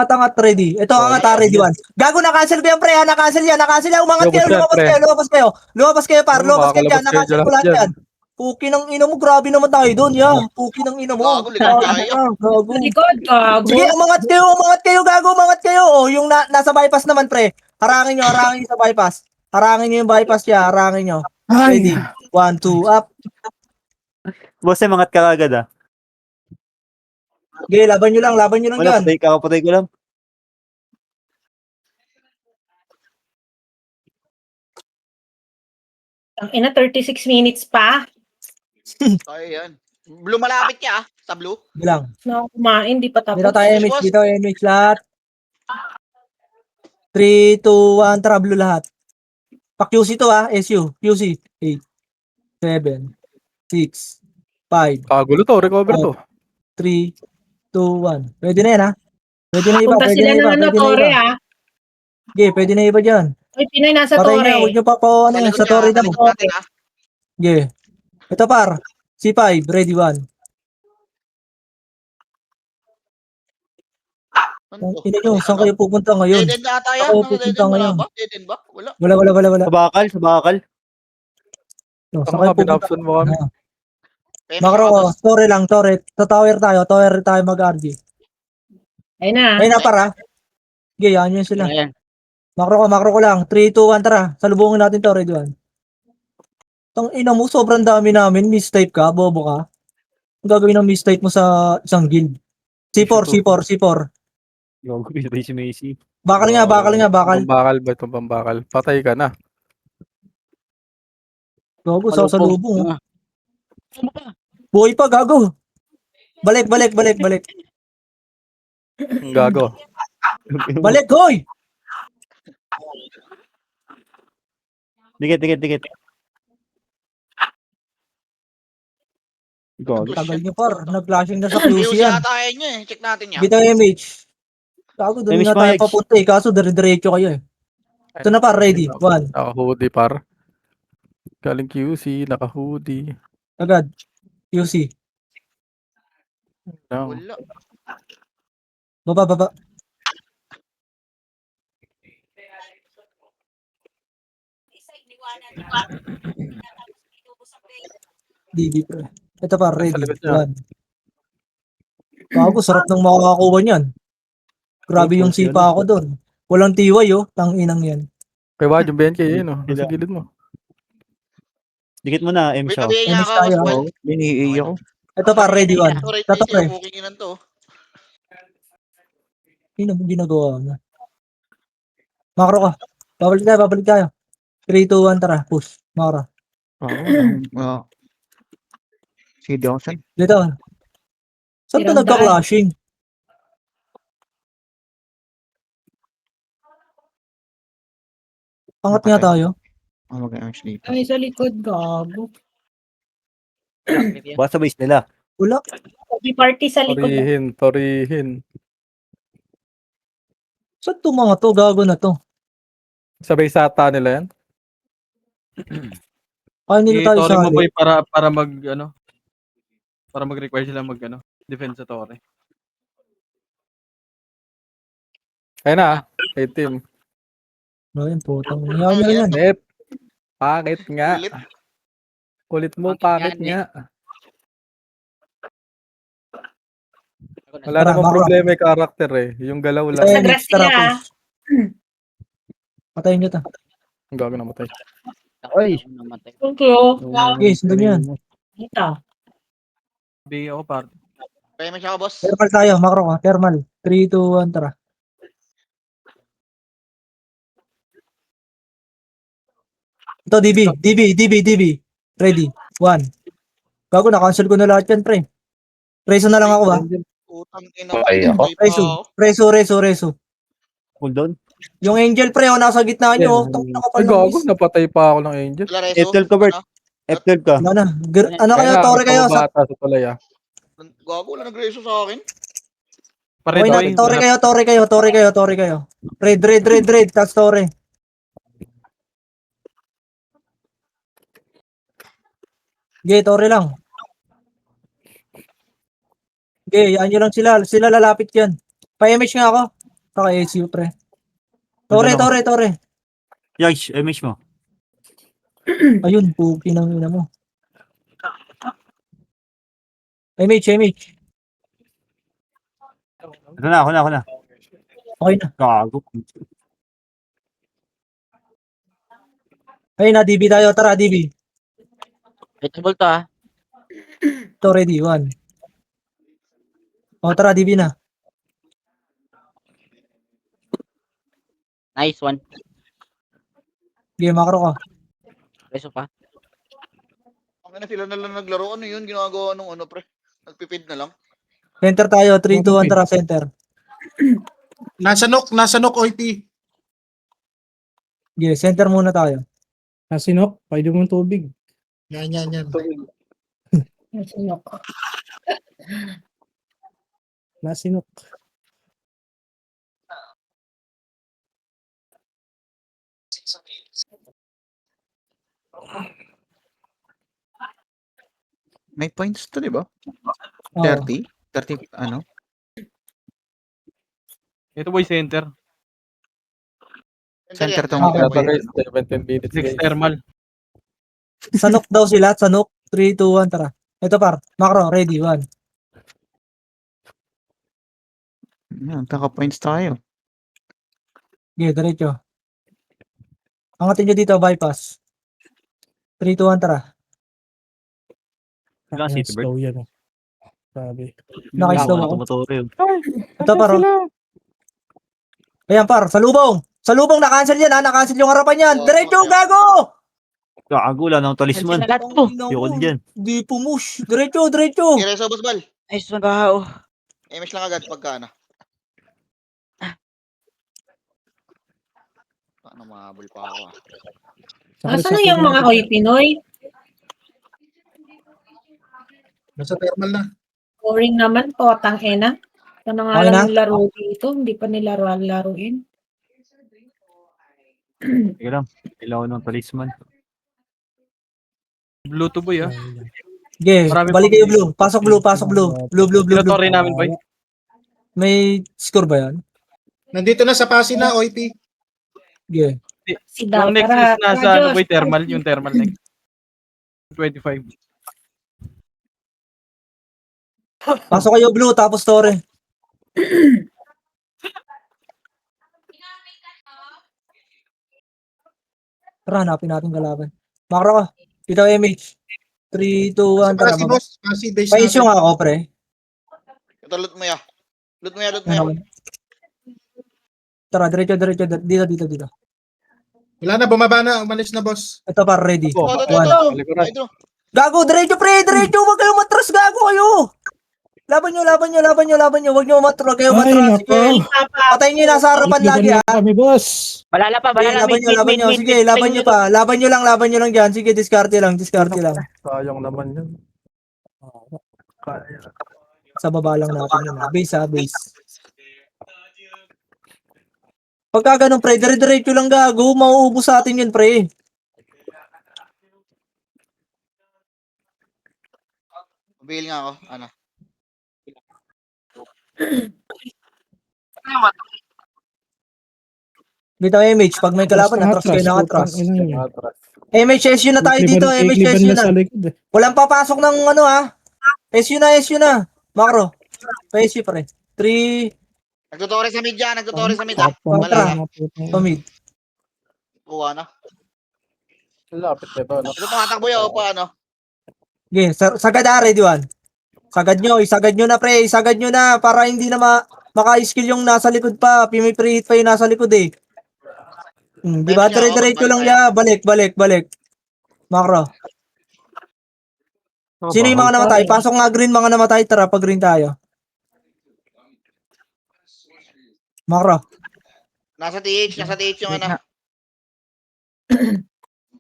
B: Angat, ready. Ito, angat, ready, 1. Gago, na-cancel ko yan, pre, ha, na-cancel yan. Umangat kayo, lumabas kayo, par, lumabas kayo dyan, na-cancel ko lahat yan. Puki ng ina mo, grabe naman tayo doon, ya. Puki ng ina mo.
I: Gago, likod tayo.
B: Gago.
F: Likod, gago.
B: Sige, umangat kayo, gago, Oh, yung nasa bypass naman, pre. Harangin nyo sa bypass. Harangin nyo yung bypass niya, harangin nyo. Ready, 1, 2, up.
E: Boss, mangat ka agad, ah.
B: Okay, laban nyo lang
E: Wala,
B: yan.
E: patay ko lang.
F: Ang ina, 36 minutes pa.
I: Tayo yan. Blue malapit niya, sa blue.
B: Sige lang.
F: Na kumain, di pa tapos.
B: Dito image lahat. 3, 2, 1, tara, blue lahat. Pa-QC to, ha, SU. QC. 8, 7, 6, 5,
H: Kagulo to, recover to.
B: 3, 2, 1. Pwede na yan, ha? Pwede na iba,
F: Punta
B: pwede
F: sila
B: na iba,
F: ng ano,
B: pwede na
F: Tore,
B: iba.
F: ah.
B: Okay, pwede na iba dyan.
F: Ay, Pinoy nasa
B: Patay
F: Tore.
B: na, huwag nyo pa ano,
I: likod
B: sa
I: niya,
B: Torre
I: sa
B: daw.
I: likod natin, ha.
B: Okay. Ito par. C5, ready 1.
I: Ano to?
B: Ina nyo, saan kayo pupunta ngayon?
I: Dead end na ata yan.
B: Ako
I: Dead
B: pupunta
I: end, wala
B: ngayon.
I: ba? Dead end ba? Wala.
B: Wala.
E: Sa bakal.
B: No, saan
H: Tama
B: kayo
H: ka,
B: pupunta?
H: binapson mo kami.
B: Ah.
I: Peme
B: Macro
I: siya,
B: ko,
I: boss.
B: Torre lang. Sa tower tayo mag-RG.
F: Ayun na.
B: Ayun na para. Okay, yan yun sila.
J: Ayan.
B: Macro ko lang. 3, 2, 1, tara. Salubungin natin to, ready 1. Tang ina mo, sobrang dami namin. Mistype ka, bobo ka. Ang gagawin ng mistype mo sa isang guild. C4.
E: Gago, pinatay si Macy.
B: Bakal nga.
H: Pambakal ba itong pambakal? Patay ka na.
B: Gago, sa salubong. Oh. Buhay pa, gago. Balik.
H: Ang gago.
B: Balik, hoy!
E: Dikit.
H: Gago.
B: Tagal niyo par, nag-flashing na sa
I: Fuse
B: QC yan.
I: yata yun eh. Check natin yan.
B: Bitaw MH. Gago, doon
E: MH
B: nga tayo
E: Mike.
B: papunta eh. Kaso dire-diretso kayo eh. Ito na par, ready. 1.
H: Naka-hoodie par. Galing QC, naka-hoodie.
B: Agad. QC.
H: Lang.
I: Wala.
B: Baba. DB pre. Ito par, ready.
H: Nasa likod niya.
B: 1. Gago, sarap ng makakakuha niyan. Grabe yung sipa ako doon. Walang tiway oh, tang inang yan.
H: Kay Wad, yung BNK yun, no? Nasa gilid mo.
E: Dikit mo na, M
I: Wait,
E: Shaw.
I: sabihin niya
B: Finish
I: ako,
B: tayo,
I: boss.
B: oh.
C: Bini-EA ako.
B: Ito par, ready 1.
I: Ito, right
B: Tato
I: face,
B: pre.
I: booking in to.
B: Hindi mo ginagawa na. Makro ka. Babalik tayo. 3, 2, 1, tara. Push. Makro.
C: Oo. Si Dawson.
B: Dito. Saan ka
F: Tirang
B: nagka-clashing? Angat nga tayo.
C: Mag-arms dito.
F: Ay, sa likod, gago.
E: Basta base nila.
B: Wala.
F: May party sa likod.
H: Torihin.
B: Saan to mga to? Gago na to.
H: Sabay sata nila yan.
B: Kaya nila tayo
G: I-torre
B: sa
G: mo boy para mag ano? Para mag-require sila mag ano, defense sa torre.
H: Ayun na, 18.
B: Ayun, putang. Ngayon nyo rin yan.
H: Net. Pakit nga.
I: Ulit.
H: Kulit mo, pakit nga. Wala
B: Tara,
H: namang
B: Makro.
H: problema yung character eh. Yung galaw lang.
B: Sa
F: Nagras
B: tara,
F: sila.
B: push. Patayin nyo ta.
H: Ang gago namatay.
E: Ay!
F: Thank you.
B: Okay, sundan yan.
F: Ito.
G: Bigay ako par.
I: Kaya mo siya ako, boss.
B: Thermal tayo. Makro ka. Thermal. 3, 2, 1, tara. Ito, DB. Ready. 1. Gago, na-cancel ko na lahat yan, pre. Reso na lang ako ba?
I: Utang ina.
K: Okay, ako.
I: May pa ako.
B: Reso.
E: Hold on.
B: Yung angel, pre, oh, nasa gitna nyo.
H: Ay gago, napatay pa ako ng angel.
I: Wala, Reso.
E: F12 ka, Bert.
I: Ano?
E: F12 ka.
B: Ano na? Ano kayo,
H: Kaya,
B: tore kayo?
H: bata sa tulay ah.
I: Gago, wala nag-reso sa akin.
G: Pare
B: Okay natin, tore kayo. Red. That's tore. Okay, tore lang. Okay, yan nyo lang sila. Sila lalapit yan. Pa-image nga ako. Saka ACU, pre. Tore.
E: Yash, MH mo.
B: Ayun, puki ng ina mo. Image.
E: Ito na, ako na.
B: Okay na.
E: Gago.
B: Ayun na, DB tayo. Tara, DB.
C: Hitable to ah.
B: Ito, ready. 1. O, tara, DB na.
C: Nice one.
B: Okay, makro ka.
C: Reso pa.
I: Ang ina sila na lang naglaro. Ano yun? Ginagawa nung ano, pre. Nagpipid na lang.
B: Center tayo. 3, 2, 1, tara, center.
D: Nasa nok, OIT.
B: Okay, center muna tayo.
A: Nasinok, pwede mo ng tubig.
D: Yan.
F: Nasinok.
A: Nasinok.
C: May points to, di ba?
B: Oo.
C: 30? 30, ano?
G: Ito boy center.
C: Center to
B: Okay.
H: Kaya guys, 17 minutes
G: Next
H: guys.
G: thermal.
B: Sanok daw sila. Sanok. 3, 2, 1, tara. Ito par. Makro, ready. 1.
C: Yan, kaka-points tayo.
B: Okay, diretso. Angatin nyo dito, bypass. 3, 2, 1, tara.
E: Wala
A: Ang
E: City Bird.
A: slow yan. Sabi.
B: Nakislow
E: Wala
B: ako.
E: tumuturo yun.
B: Ito par. oh. Ayan par, salubong. Na-cancel yan ha. Na-cancel yung harapan yan.
I: Oo,
B: Diretso,
I: okay.
B: gago!
E: Gago, wala nang talisman.
C: Lahat po.
E: Yun dyan.
B: Di pumush. Diretso.
I: Okay, Reso, boss Bal.
C: Nice one ba? Oh.
I: Image lang agad pagka ano. Paano mahabol pa ako ah.
F: Nasaan na yung mga Oy Pinoy?
D: Nasa thermal na.
F: Boring naman po, tang-ena. Ano nga
B: Okay na?
F: lang yung laro dito, hindi pa nila laruin.
E: Sige lang. Kailangan ng talisman.
G: Blue to boy, ah.
B: Sige,
G: Marami
B: balik
G: pa-
B: kayo blue. Pasok blue, pasok blue. Blue, blue, blue, blue.
G: Tinatory namin, boy.
B: May score ba yan?
D: Nandito na sa Pasig na, OIP.
B: Sige.
F: Si Daw,
G: Yung next
F: tara,
G: is nasa
F: tara,
G: ano,
F: Diyos.
G: boy, thermal. Yung thermal next. 25.
B: Pasok kayo blue, tapos Tore. Tara, hanapin natin kalaban. Makro ka. Ito MH. 3, 2, 1, tara.
D: Pasig, boss. Pasig base
B: Paisyo
D: natin.
B: nga ako, pre.
I: Ito, loot mo ya. Loot mo ya, loot mo ya.
B: Ano? Tara, diretso. Dito.
D: Wala na, bumaba na. Umalis na, boss.
B: Ito para ready.
I: Ito,
B: One.
I: Ay, ito.
B: Gago, diretso, pre. Diretso. Huwag kayo matras. Gago kayo. Laban nyo. Huwag nyo matras. Kayo
A: Ay,
B: matras.
A: nako.
B: Sige. Patayin nyo yung nasa harapan lagi, ha.
A: Kami, boss.
J: Balala pa,
B: Sige,
J: balala.
B: laban nyo. Sige, laban nyo pa. Laban nyo lang dyan. Sige, diskarte lang.
E: Sayang naman yun.
B: Sa baba lang natin yun. Base, ha. Base. Pagka ganun, pre, dire-diretso lang gago. Mauubos sa atin yun, pre.
I: Mabil nga ako. Ano?
B: Dito, MH. Pag may kalaban, atras kayo ng atras. MH, SU na tayo dito. MH, SU na. Walang papasok ng ano, ha. SU na. Makro. Pa-SU, pre. 3,
I: Nagtutore sa mid dyan. Nagtutore sa mid ah.
B: Tara. Pamid.
I: Kuha na.
E: Lapit na ito.
I: Ito tumatakbo yun. O paano?
B: Okay, sagad ha, ready one. Isagad nyo na, pre. Isagad nyo na para hindi na maka-skill yung nasa likod pa. May pre-hit pa yung nasa likod eh. Di ba? Dire-diretso lang ya. Balik. Makro. Sino yung mga namatay? Pasok nga green mga namatay. Tara, pag green tayo. Makro.
I: Nasa TH yung ano.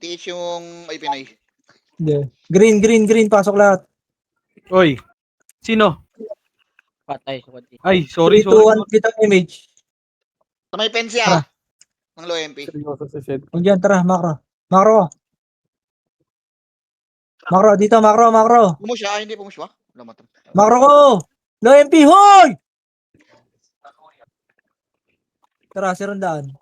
I: TH yung ay Pinoy.
B: Hindi. Green. Pasok lahat.
G: Oy. Sino?
J: Patay.
G: Ay, sorry.
B: 3, 2, 1. Kita image.
I: Sa may pensya ah. Ng low MP.
E: Seryoso si Shed.
B: Huwag yan, tara. Makro. Dito, makro.
I: Pumus siya. Hindi pumus ba? Wala matang.
B: Makro ko! Low MP, hoy! Tara, si Rondaan.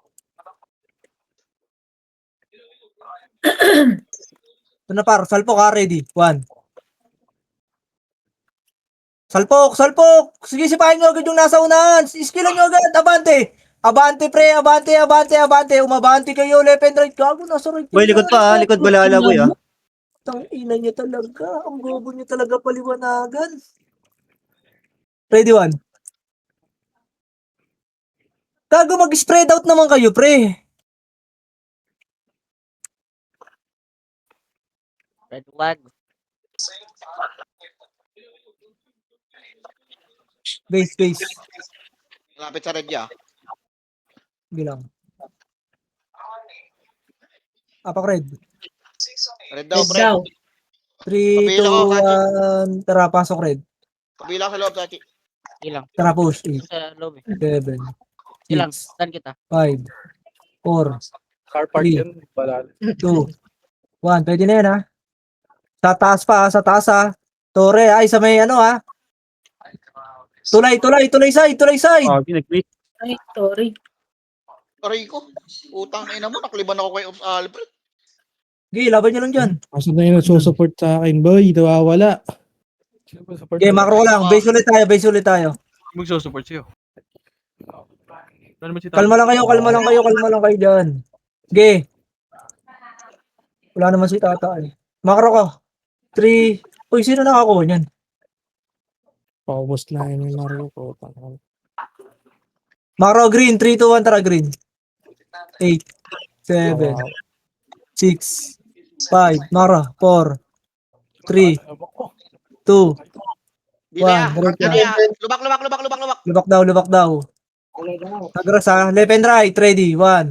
B: Ito na par, salpok ha, ready. 1. Salpok! Sige, sipahin nyo agad yung nasa unahan. Iskilan nyo agad, abante! Abante, pre, abante! Umabante kayo, left and right. Gago, nasa right.
E: Boy, likod pa, likod balala boy, ah.
B: Tangina nyo talaga. Ang gobo nyo talaga paliwanagan. Ready, 1. Gago, mag-spread out naman kayo, pre.
J: Red flag.
B: Base.
I: Lapit sa red ya.
B: Bilang. Apak red.
I: Red daw, pre.
B: 3, 2, 1. Tara, pasok red.
I: Kabila sa loob, Sachi.
J: Ilang.
B: Tara, push. 8,
J: Sa lobby.
B: 7,
J: Ilang.
B: 6,
J: Dan kita.
B: 5, 4,
E: Car park
B: Three.
E: yun. Balala.
B: 2, 1. Pwede na yan, ha? Sa taas pa, sa taas, ha? Tore, ay, sa may ano, ha? Tulay side.
E: Ah, pinag-meet.
F: Ay, sorry.
I: Aray ko. Utang na ina mo. Nakliban ako kay Ops Alfred.
B: Okay, laban nyo lang dyan.
A: Kaso na yun nagsusupport sa akin, boy. Nawawala.
B: Okay, makro ko lang. Base ulit tayo.
G: Magsusupport sa'yo. Wala naman si Tao.
B: Kalma lang kayo dyan. Okay. Wala naman si Tata, eh. Makro ko. 3. Uy, sino nakakuha niyan?
A: Paubos na yun yung Mario ko.
B: Makro green, 3, 2, 1, tara green. 8, 7, 6, 5, Makro, 4, 3, 2,
I: Dito ya.
B: One,
I: Ano ya? Lubak.
B: lubak daw. Agras ha, left and right, ready, 1,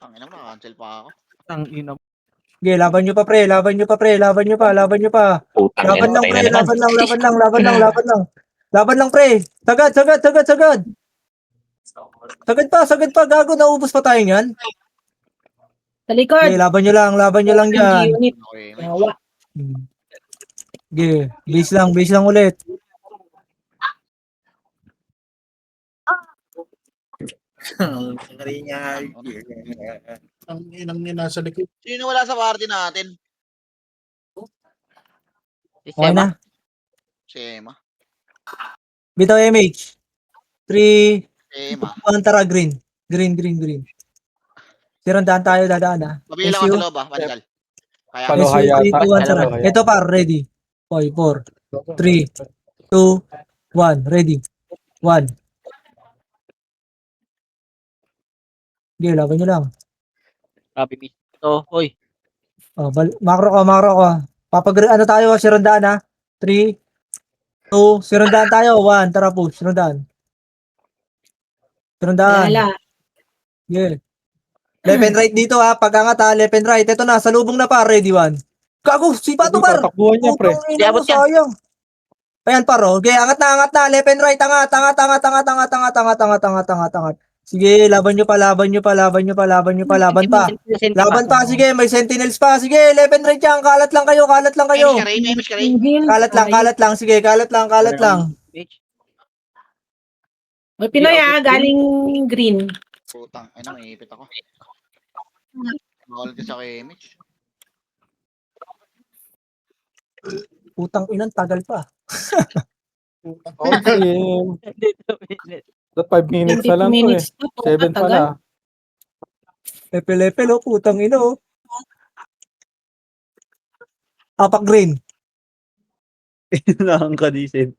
I: Tangina mo, na-cancel pa ako.
G: Ang ina.
B: Sige, laban nyo pa, pre. Laban nyo pa, pre. Laban nyo pa. Laban nyo pa. Laban lang, pre. Laban lang, laban lang, laban lang, laban lang. Laban lang, pre. Sagad, sagad, sagad, sagad. Sagad pa. Gago, naubos pa tayo yan.
F: Sa likod.
B: Sige, laban nyo lang dyan.
F: Unit.
I: Okay,
F: Kawa.
B: Sige, base lang ulit.
D: Ang inang nasa likod.
I: Sino wala sa party natin?
B: Okay na.
I: Si Emma.
B: Bitaw MH. 3,
I: Si Emma.
B: 1, tara, green. Green. Sirandahan tayo, dadaan ha.
I: Mabilang ka sa loob, Pascal. Kaya
H: Palo
B: SU,
H: hayata.
B: 3, 2, 1, tara. Ito pa, ready. 5, 4, 3, 2, 1, ready. 1. Sige, laban nyo lang.
J: Grabe, miss. So, hoy.
B: Oh, makro ka. Ano tayo, sirandahan ha. 3, 2, sirandahan tayo. 1, tara push, sirandahan. Sirandahan.
F: Lala.
B: Yeah. Left and right dito ha. Pag-angat ha, left and right. Ito na, salubong na pa, ready 1. Gago, sipa to par.
H: Tatakbuhan niya, pre.
B: Putang ina mo, sayang. Ayan paro. Okay, angat na. Left and right, angat. Sige, laban nyo pa. Laban pa, sige, may sentinels pa. Sige, left and right yan. Kalat lang kayo.
I: Image ka rin.
B: Kalat lang. Sige, kalat lang.
F: May Pinoy galing green.
I: Putang, ay nang ipit ako. Makulit sa image.
B: Putang inang tagal pa.
H: Okay. Sa 5 minutes na
F: 20
H: lang to eh.
F: minutes na po.
H: 7 pa na.
B: Lepel, putang ina, oh. Apak green.
E: Nakakadisin.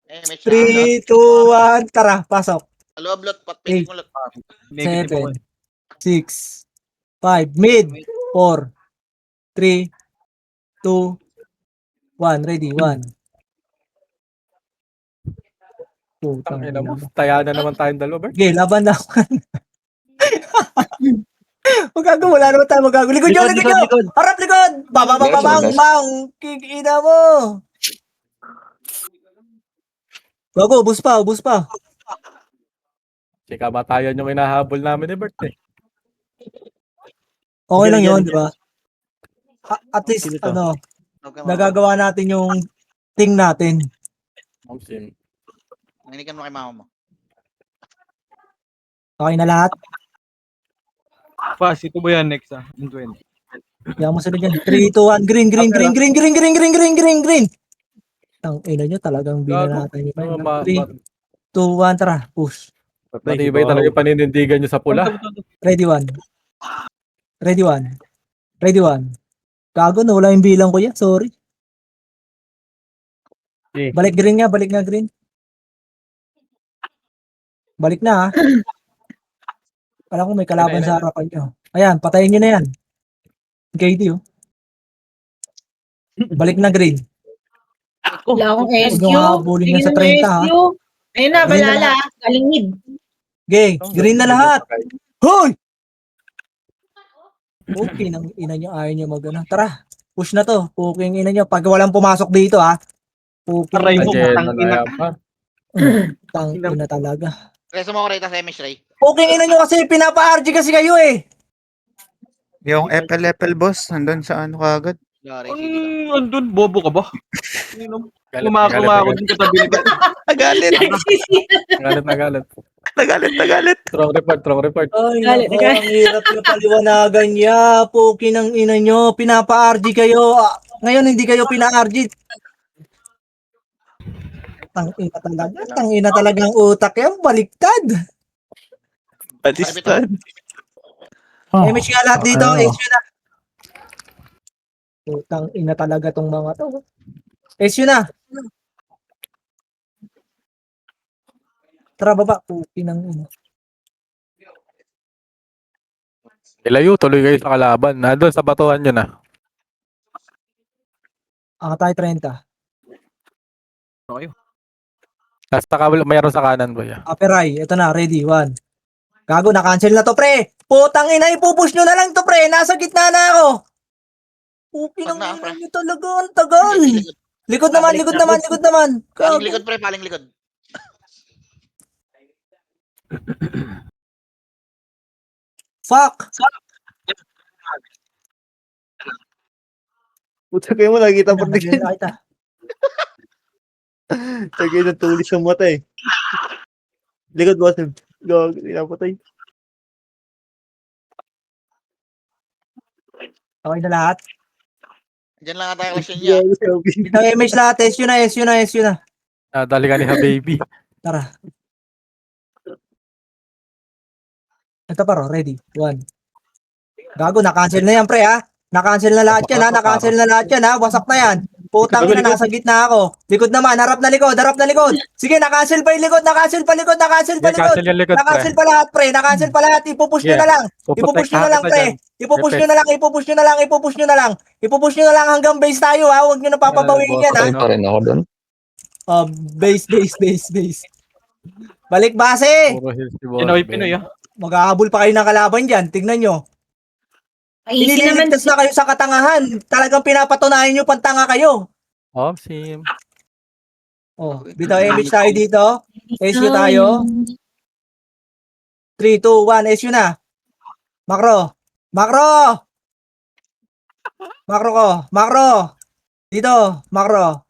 I: Image
B: 3, 2, 1, tara, pasok.
I: Loob lot, patpili mo lot.
G: Negative
B: 7, 6, 5, mid, 4, 3, 2, 1, ready, 1. Putang
H: Tangina
B: ina
H: mo.
B: mo.
H: Taya na naman tayong dalawa, Bert.
B: Okay, laban na. Wala naman tayo magagawa. Likod nyo! Harap likod! Bang! Kikina mo! Bago, ubus pa.
H: Sika matayan yung inahabol namin ni Bert eh.
B: Okay lang yun, di ba? At least,
E: Sino to?
B: nagagawa natin yung thing natin.
H: Okay.
I: Nanginig mo kay mama mo.
B: Okay na lahat?
G: Pass, ito ba yan next in 20?
B: Kaya mo sila dyan. 3, 2, 1, green. Ang ina nyo talagang binanatan nyo pa. 3, 2, 1, tara, push.
H: Matibay talaga yung paninindigan nyo sa pula.
B: Ready 1. Gago, nawala yung bilang ko yan. Sorry.
E: Okay.
B: Balik nga green. Balik na ha. Alam ko may kalaban sa harapan nyo. Ayan, patayin nyo na yan. KD oh. Balik na green.
F: Wala akong SQ.
B: Huwag nyo habulin yan sa 30 ha.
F: Ayun na,
B: Green na
F: balala. Galing mid.
B: Okay, green na lahat. Hoy! Okay, nang ina nyo, ayaw nyo mag-ano. Tara, push na to. Puking ina nyo. Pag walang pumasok dito ha. Puking
G: Aray mo,
H: Agenda
G: putang
H: na
G: ina
H: yan
G: ka.
H: pa.
B: ina talaga.
I: Reso mo ko rito sa image, Ray.
B: Puking ina nyo kasi pinapa-RG kasi kayo eh.
C: Yung FL boss, nandun sa ano kagad.
I: Ray, sige ka.
G: Andun, bobo ka ba?
H: Galit
G: Kumakuma ako din katabi ni Bert.
C: Nagalit. Nagalit. Strong report.
B: Ay,
F: Galit,
B: nako,
F: galit.
B: ang hirap na paliwanagan niya. Puking ng ina nyo. Pinapa-RG kayo. Ngayon hindi kayo pina-RG. Tangina talagang utak yan. Baliktad.
C: Baliktad.
B: Image nga lahat dito. SU na. Utang ina talaga tong mga to. SU na. Tara baba. Puking ng ina.
H: Ilayo, tuloy kayo sa kalaban. Nandun sa batuhan nyo na.
B: Tayo 30.
H: Mayroon sa kanan ba yan?
B: Aperay. Ito na. Ready. 1. Gago. Na-cancel na to pre. Putang ina, ipupush nyo na lang to, pre. Nasa gitna na ako. Pukin
I: Pag
B: ang
I: na,
B: ina
I: pre.
B: nyo talaga. Ang tagal.
I: Likod.
B: Likod naman, likod naman, likod naman.
I: Paling likod, pre. Paling likod.
B: Fuck.
E: Puta kayo mo, nakikita pa rin.
B: Nagyan na kita.
E: Tagay na tulis ang mata eh. Likod boss. Gag, pinapatay.
B: Okay na lahat.
I: Diyan lang ata yung question niya.
E: Gag, sabi.
B: Bitaw image lahat. SU na, SU na, SU na.
H: Dali ka niya, baby.
B: Tara. Ito paro, ready. 1. Gago, na-cancel na yan, pre, ha? Na-cancel na lahat yan, ha? Na-cancel na lahat yan, ha? Wasak na yan. Putang ina, nasa gitna ako. Likod naman, harap na likod, harap na likod. Sige, na-cancel pa yung likod, na-cancel pa likod, na-cancel pa likod.
H: Cancel yung likod, pre.
B: Na-cancel pa lahat, pre. Na-cancel pa lahat. Ipupush nyo
H: Yeah.
B: na lang. Ipupush nyo na lang, pre. Ipupush nyo na lang, ipupush nyo na lang, ipupush nyo na lang. Ipupush nyo na lang hanggang base tayo, ha? Huwag nyo na papabawiin yan, ha?
H: Patay pa
J: rin ako doon.
B: Base. Balik base.
H: Puro hills si boss.
G: Pinoy, ah.
B: Maghahabol pa kayo ng kalaban dyan. Tignan nyo.
F: Ay, easy naman.
B: Inililigtas na kayo sa katangahan. Talagang pinapatunayan nyo pantanga kayo.
H: Oh, sim.
B: Oh, bitaw image tayo dito. SU tayo. 3, 2, 1. SU na. Makro. Makro ko. Makro. Dito. Makro.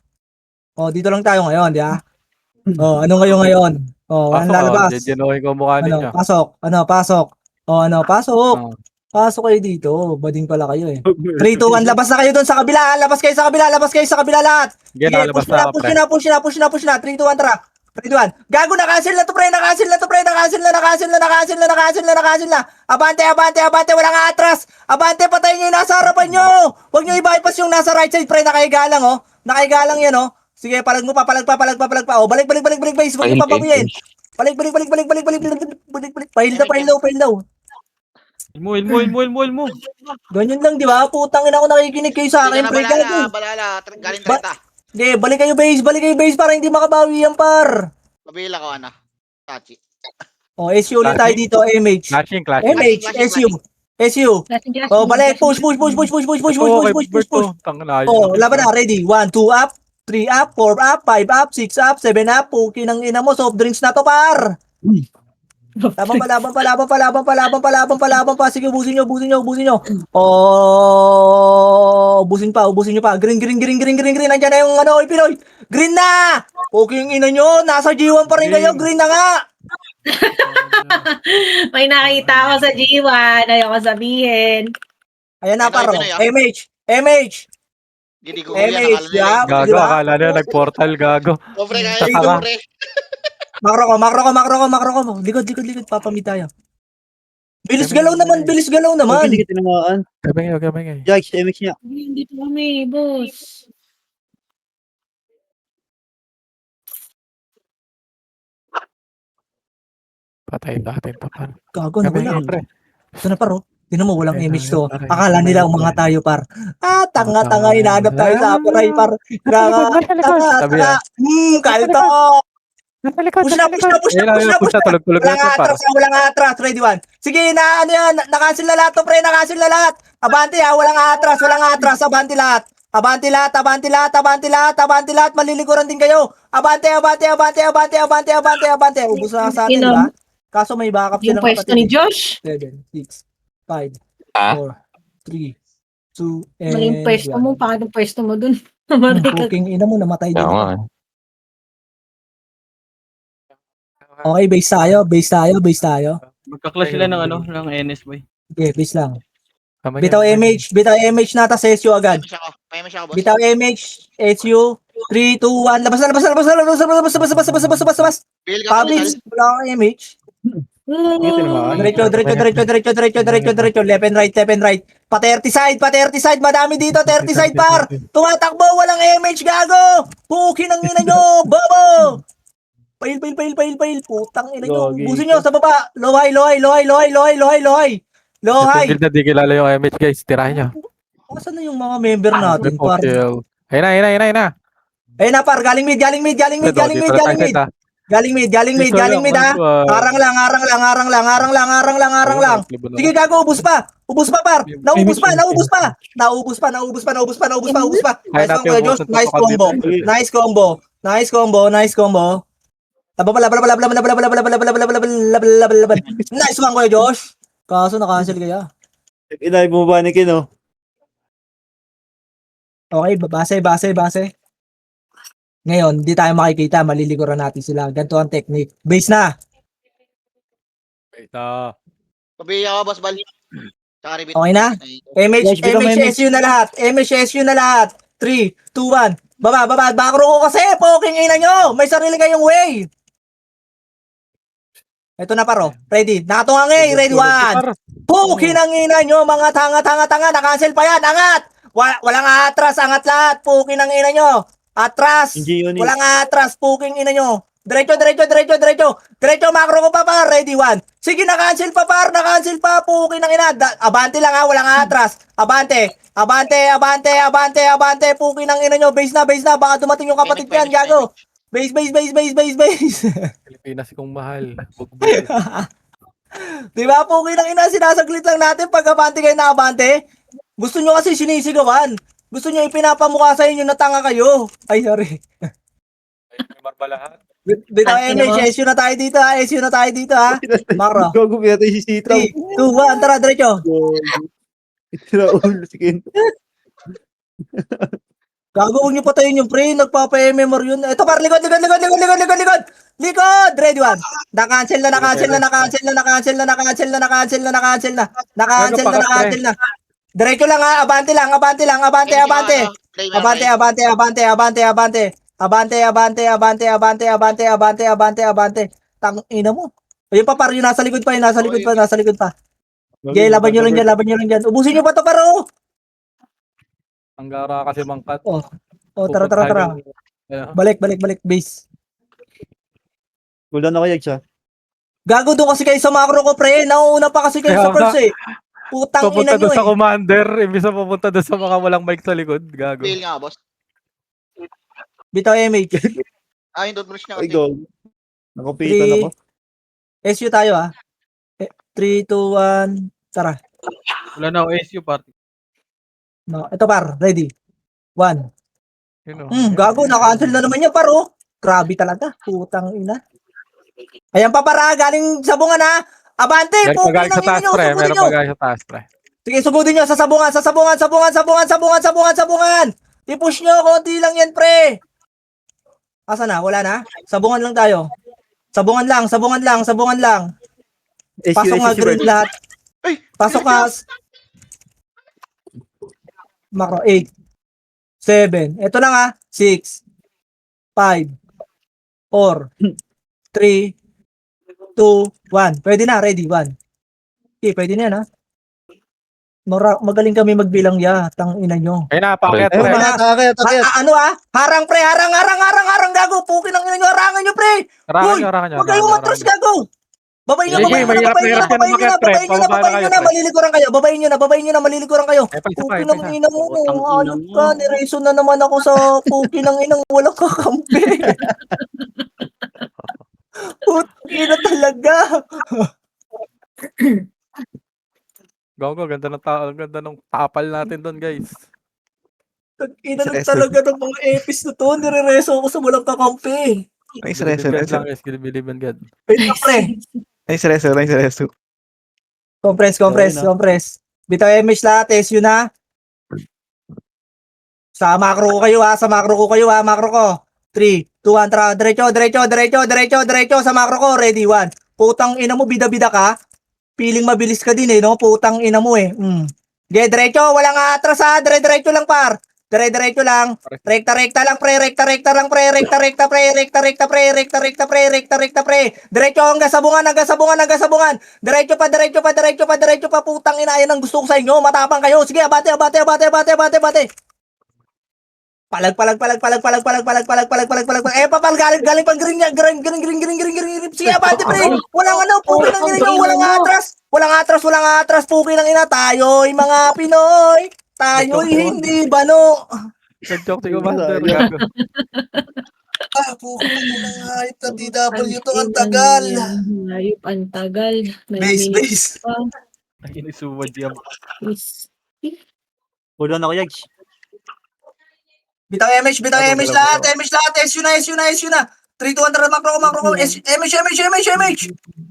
B: Oh, dito lang tayo ngayon, di ba? Oh, ano kayo ngayon? Oh, walang lalabas.
H: Didinuhin ko mukha ninyo.
B: Pasok. Pasok. Oh, pasok.
H: Ah.
B: Pasok kayo dito. Bading pala kayo eh. 3, 2, 1. Labas na kayo doon sa kabila. Labas kayo sa kabila lahat.
H: Sige, nalabas na ako, pre.
B: Push na. 3, 2, 1, tara. 3, 2, 1. Gago, na-cancel na to, pre. Nakacancel na. Abante. Walang atras. Abante, patayin nyo yung nasa harapan nyo. Huwag nyo i-bypass yung nasa right side, pre. Nakahiga lang, oh. Nakahiga lang yan, oh. Sige, palag pa. Oh, balik, base. Huwag nyo papawiin. Balik. Pahil daw.
G: Ilmo.
B: Ganyan lang, di ba? Putang ina, ako nakikinig kayo sa akin, pre. Gago.
I: Balala. Galing
B: Ba-
I: 30.
B: Hindi, balik kayo base para hindi makabawi yan, par.
I: Pabila ko, ana. Tachi.
B: Oh, SU ulit tayo dito, MH.
H: Clashing.
B: MH, SU. Oh, balik, push. Oh, laban na, ready. 1, 2 up, 3 up, 4 up, 5 up, 6 up, 7 up. Puki ng ina mo, soft drinks na to, par. Laban pa. Sige, ubusin nyo. Oh, ubusin nyo pa. Green. Nandiyan na yung ano, Pinoy. Green na! Okay yung ina nyo. Nasa G1 pa rin kayo. Green na nga.
F: May nakita ako sa G1. Ayoko sabihin.
B: Ayan na,
I: Ito,
B: paro.
I: Pinoy, ah.
B: MH.
I: Gidi ko
B: MH,
I: yan.
H: Gago, akala nyo nag-portal, gago.
I: Pre, kaya
H: Taka
I: dito,
H: ka.
I: pre.
B: Makro ko. Likod. Papamit tayo. Bilis galaw naman.
E: Hindi ka tinamaan.
H: Gabay.
E: Jax, MX niya.
F: Dito kami, boss.
H: Patay natin pa pa.
B: Gago na wala.
H: pre.
B: Ito na, paro. Tinan mo, walang
H: Ayun,
B: image to.
H: ayun, pare.
B: Akala nila umanga tayo, par. Tanga, hinahanap tayo sa Apuray, par. Tanga. Kalto. Push na. Walang atras. Ready, 1. Sige, ano yan. Nakancel na lahat to, pre. Abante, ha. Walang atras. Abante lahat. Malilikuran din kayo. Abante. Ubus na sa atin, di ba? Kaso may backup
F: Yung
B: silang
F: pwesto ni Josh.
B: 7, 6, 5,
J: Ah?
B: 4, 3, 2, and
F: Mali yung pwesto
B: 1.
F: mo. Bakit yung pwesto mo dun? Namatay ka.
B: Cooking ina mo, namatay din.
J: Kaya nga.
B: Okay, base tayo.
G: Magka-clash sila ng ng NS boy.
B: Okay, base lang. Bitaw MH na, tas SU agad.
I: May siya ako, boss.
B: Bitaw MH, SU, 3, 2, 1, labas.
I: Bill ka,
B: Publix, wala kang MH.
H: tinamaan.
B: Diretso, left and right. Pa 30 side, madami dito, 30 side par. Tumatakbo, walang MH, gago. Puki ng ina nyo, bobo. Pail. Putang ina nyo.
E: Gogi.
B: Busin nyo sa baba. Low high.
H: Hindi na di kilala yung MH guys. Tirahin nyo.
B: Asan na yung mga member natin, par?
H: Ayun na.
B: Ayun na, par. Galing mid.
H: Dito,
B: Galing mid ha. Harang lang. Sige, gago, ubus pa. Ubus pa, par. Naubos pa. Nice one, Kuya Josh. Nice combo. Nice one, Kuya Josh. Kaso na-cancel kaya.
E: Inay bumaba ni Kino.
B: Okay, base. Ngayon, di tayo makikita, malilikuran natin sila. Ganito ang technique. Base na.
H: Ito.
I: Pabiya ka, boss Bal. Tsaka repeat.
B: Okay na?
A: Yes, bigyan mo,
B: MHSU na lahat. 3, 2, 1. Baba. Bakro ko kasi. Poking ina nyo. May sarili kayong way. Ito na paro. Ready. Nakatungang ready 1. Poking ang ina nyo. Mga tanga. Na-cancel pa yan. Angat. Walang atras. Angat lahat. Poking ang ina nyo. Atras. Walang atras. Poking ina nyo. Diretso. Makro ko pa, ready 1. Sige, na-cancel pa, pukin ng ina. Abante lang ha, walang atras. Abante, pukin ng ina nyo. Base na, baka dumating yung kapatid yan, gago. Base.
H: Pilipinas kong mahal.
B: Diba, pukin ng ina, sinasaglit lang natin pag abante kayo na abante. Gusto nyo kasi sinisigawan. Gusto nyo ipinapamukha sa inyo na tanga kayo. Ay, sorry.
H: May marba lahat.
B: Dito, SU na tayo dito ha. Makro.
E: Gago, pinatay si Sita.
B: 3, 2, 1, tara, diretso.
E: Raul, sige.
B: Gago, huwag niyo patayin yung pre, nagpapa-MMR yun. Ito par, likod. Likod, ready 1. Na-cancel na. Diretso lang ha, abante. Tang ina mo. Ayun pa par, yung nasa likod pa. Okay, laban nyo lang dyan. Ubusin nyo pa to paro.
H: Ang gara kasi mangkat.
B: Oh, tara. Balik, base.
E: Guldan ako yag siya.
B: Gago doon kasi kayo sa macro ko, pre. Nauuna pa kasi kayo sa first eh. Putang ina
H: Pupunta
B: nyo
H: doon sa
B: eh.
H: commander, imbis na pupunta doon sa mga walang mic sa likod. Gago.
I: Fail nga, boss.
B: Bitaw MH.
I: Yung toothbrush niya
E: Ay,
I: kasi.
E: gog. Nakupitan ako.
B: SU tayo ah. 3, 2, 1. Tara.
G: Wala na ako SU party.
B: No, ito par, ready. 1.
H: Yun, oh.
B: Gago, na-cancel na naman yan paro. Grabe talaga. Putang ina. Ayan pa para, galing sabungan ha. Abante,
H: Meron
B: pukin
H: pagay sa
B: ng
H: taas,
B: inyo.
H: pre.
B: Sugudin
H: Meron
B: nyo.
H: pagay sa taas, pre.
B: Sige, sugudin nyo sa sabungan. I-push nyo, konti lang yan, pre. Asa na? Wala na? Sabungan lang tayo. Sabungan lang. Pasok nga green lahat. Pasok nga. Macro, 8. 7. Ito lang ha. 6. 5. 4. 3. 2. 1. Pwede na. Ready. 1. Okay, pwede na yan ha. Magaling kami magbilang tang ina nyo.
H: Ay na, paket,
E: Ay,
H: pre.
E: takayat.
B: Ano harang pre, harang gago. Pukin ang ina nyo, harangan nyo pre.
H: Harangan nyo.
B: Huwag kayong matras gago. Babayin nyo,
H: Sige, mahirap
B: na, malilikuran kayo. Babayin nyo na, malilikuran kayo.
H: Ay, paisa.
B: Pukin ang ina mo, hanap ka, nireso na naman ako sa pukin ang inang walang kakampi. Pukin ina talaga.
H: Gago, ganda ng tapal natin doon, guys.
B: Ina lang talaga ng mga epis na to, nirereso ako sa walang kakampi.
C: Nice
H: Believe in God
C: reso.
H: lang, guys. Believe in God.
B: Wait lang pre.
C: Nice reso.
B: Compress. Bitaw MH lahat, SU na. Sa macro ko kayo ha, macro ko. 3, 2, 1, tara, diretso, sa macro ko, ready, 1. Putang ina mo, bida-bida ka. Piling mabilis ka din eh, no? Putang ina mo eh. Diretso, walang atras ha, diretso lang par. Diretso lang. Rekta lang pre. Diretso hanggang sabungan. Diretso pa putang ina, yan ang gusto ko sa inyo. Matapang kayo. Sige, abate. Palag. Papal galing pang green. Sige, abate pre. Walang atras. Pukin ng ina. Tayo'y mga Pinoy. Tayo'y hindi bano.
H: Nag-joke si Commander. Gago.
B: Pukin ng hayop na DW to, ang tagal.
F: Hayop, ang tagal. May
B: Base,
F: minute
B: base.
F: pa.
G: Ay, inisuwa dyan.
F: Is-
E: Hold on ako, Yags.
B: Bitang MH lahat, MH lahat, SU na. 3, 2, 1, tara, makro ko. MH.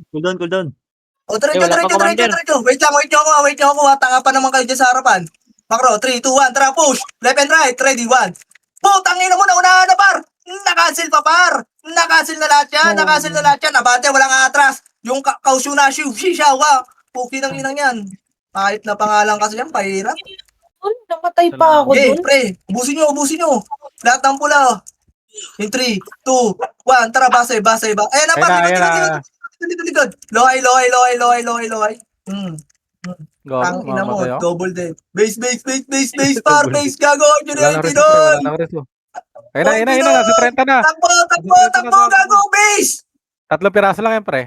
E: Cool down.
B: O, diretso.
J: wala pa, Commander.
B: Wait nyo ako, tanga pa naman kayo dyan sa harapan. Makro, 3, 2, 1, tara, push. Left and right, ready, 1. Putang ina mo, naunahan na, par. Nakasil pa, par. Nakasil na lahat yan. Abante, walang atras. Yung kausyo na, shishawa. Puki ng inang yan. Kahit na pangalan kasi yan, pahirap.
F: Oh, namatay pa ako
B: Okay,
F: dun.
B: pre. Ubusin nyo. Lahat ng pula. In 3, 2, 1, tara, base. Ayan na, par. Likod. Lohay. Ang ina mo, double dead. Base, par, base, gago. Yun
G: Wala
B: yung
G: na reso, pre.
B: tinon.
G: Wala na reso. Ayun na. Nasa 30 na.
B: Takbo, gago, base.
G: 3 piraso lang yan, pre.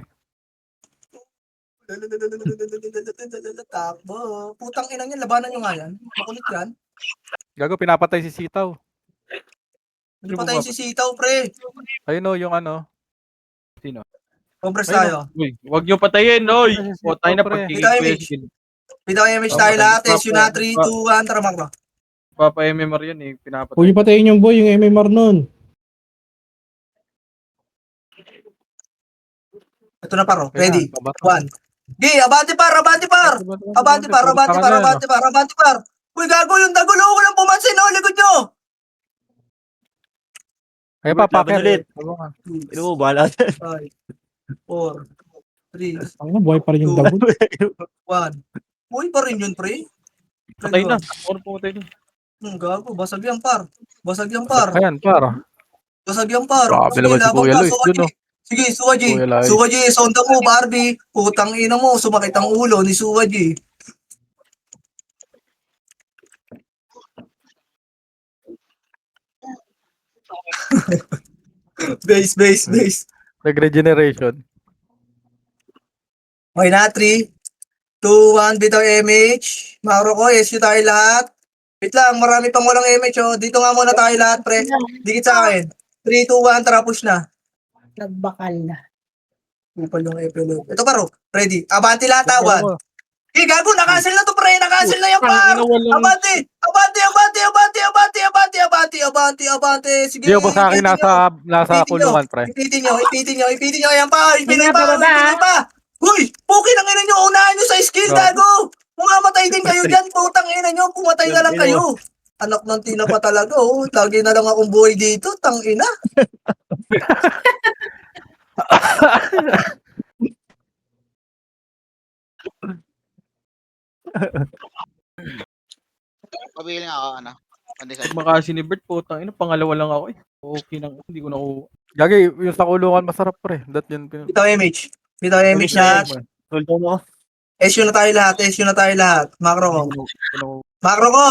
B: Takbo. Putang ina niyan, labanan nyo nga yan. Makulit yan.
G: Gago, pinapatay si Sitaw.
B: Hindi pa tayo sisitaw, pre.
G: Ayun o, yung ano. Sino?
B: Compress
G: Ayun,
B: tayo.
G: Uy, wag nyo patayin, oy! Patay na
B: Pre.
G: pag-question.
B: Pitang image tayo lahat. SU na 3, 2, 1. Tara, makro.
G: Papa-MMR yun eh,
A: Huwag
G: pinapatay.
A: niyo patayin yung boy, yung MMR nun.
B: Ito na, paro. Ready.
G: Ayan,
B: 1. Gi, abante par. Uy, gago yung dagulo. Walang pumansin. Oh, likod nyo.
G: Ay,
E: Robert,
G: papakir.
E: laban ulit.
B: 2,
E: Ino mo, bahala dyan.
B: 5, 4, 3,
A: Ang buhay pa rin yung dagot.
B: 1. Uy, pa rin yun, pre.
G: Patay na. Or pumatay na.
B: Gago, basag yan, par.
G: Ayan, para. Grabe naman si Kuya Luis dun, oh.
B: Sige, Suwaji.
G: Kuya Luis.
B: Suwaji, sonda mo, Barbie. Putang ina mo, sumakit ang ulo ni Suwaji. Base.
G: Nag-regeneration.
B: Okay na, 3, 2, 1, bitaw MH. Mauro ko, SU tayo lahat. Wait lang, marami pang walang MH, oh. Dito nga muna tayo lahat, pre. Dikit sa akin. 3, 2, 1, tara, push na.
F: Nagbakal na.
B: Upal yung epilog. Ito, paro. Ready. Abante lahat, awan. Eh, gago, nakasil na to, pre. Nakasil na yan, par. Abante. Sige.
G: Di ba sa akin nasa kulungan, pre?
B: Ipitin nyo. Ayan pa. Ipinoy pa. Uy, pukin ang ina nyo. Unahan nyo sa skill, gago. Pumamatay din kayo dyan. Putang ina nyo. Pumatay na lang kayo. Anak ng tina pa talaga, oh. Lagi na lang akong buhay dito. Tang ina.
I: Pabili nga ako, ano. Undecided.
G: Makasi ni Bert, putang ina, pangalawa lang ako eh. Okay nang, hindi ko nakuha. Gagi, yung sa kulungan masarap, pre. That yun.
B: Bitaw MH lahat.
E: Hold on ako.
B: SU na tayo lahat. Makro ko.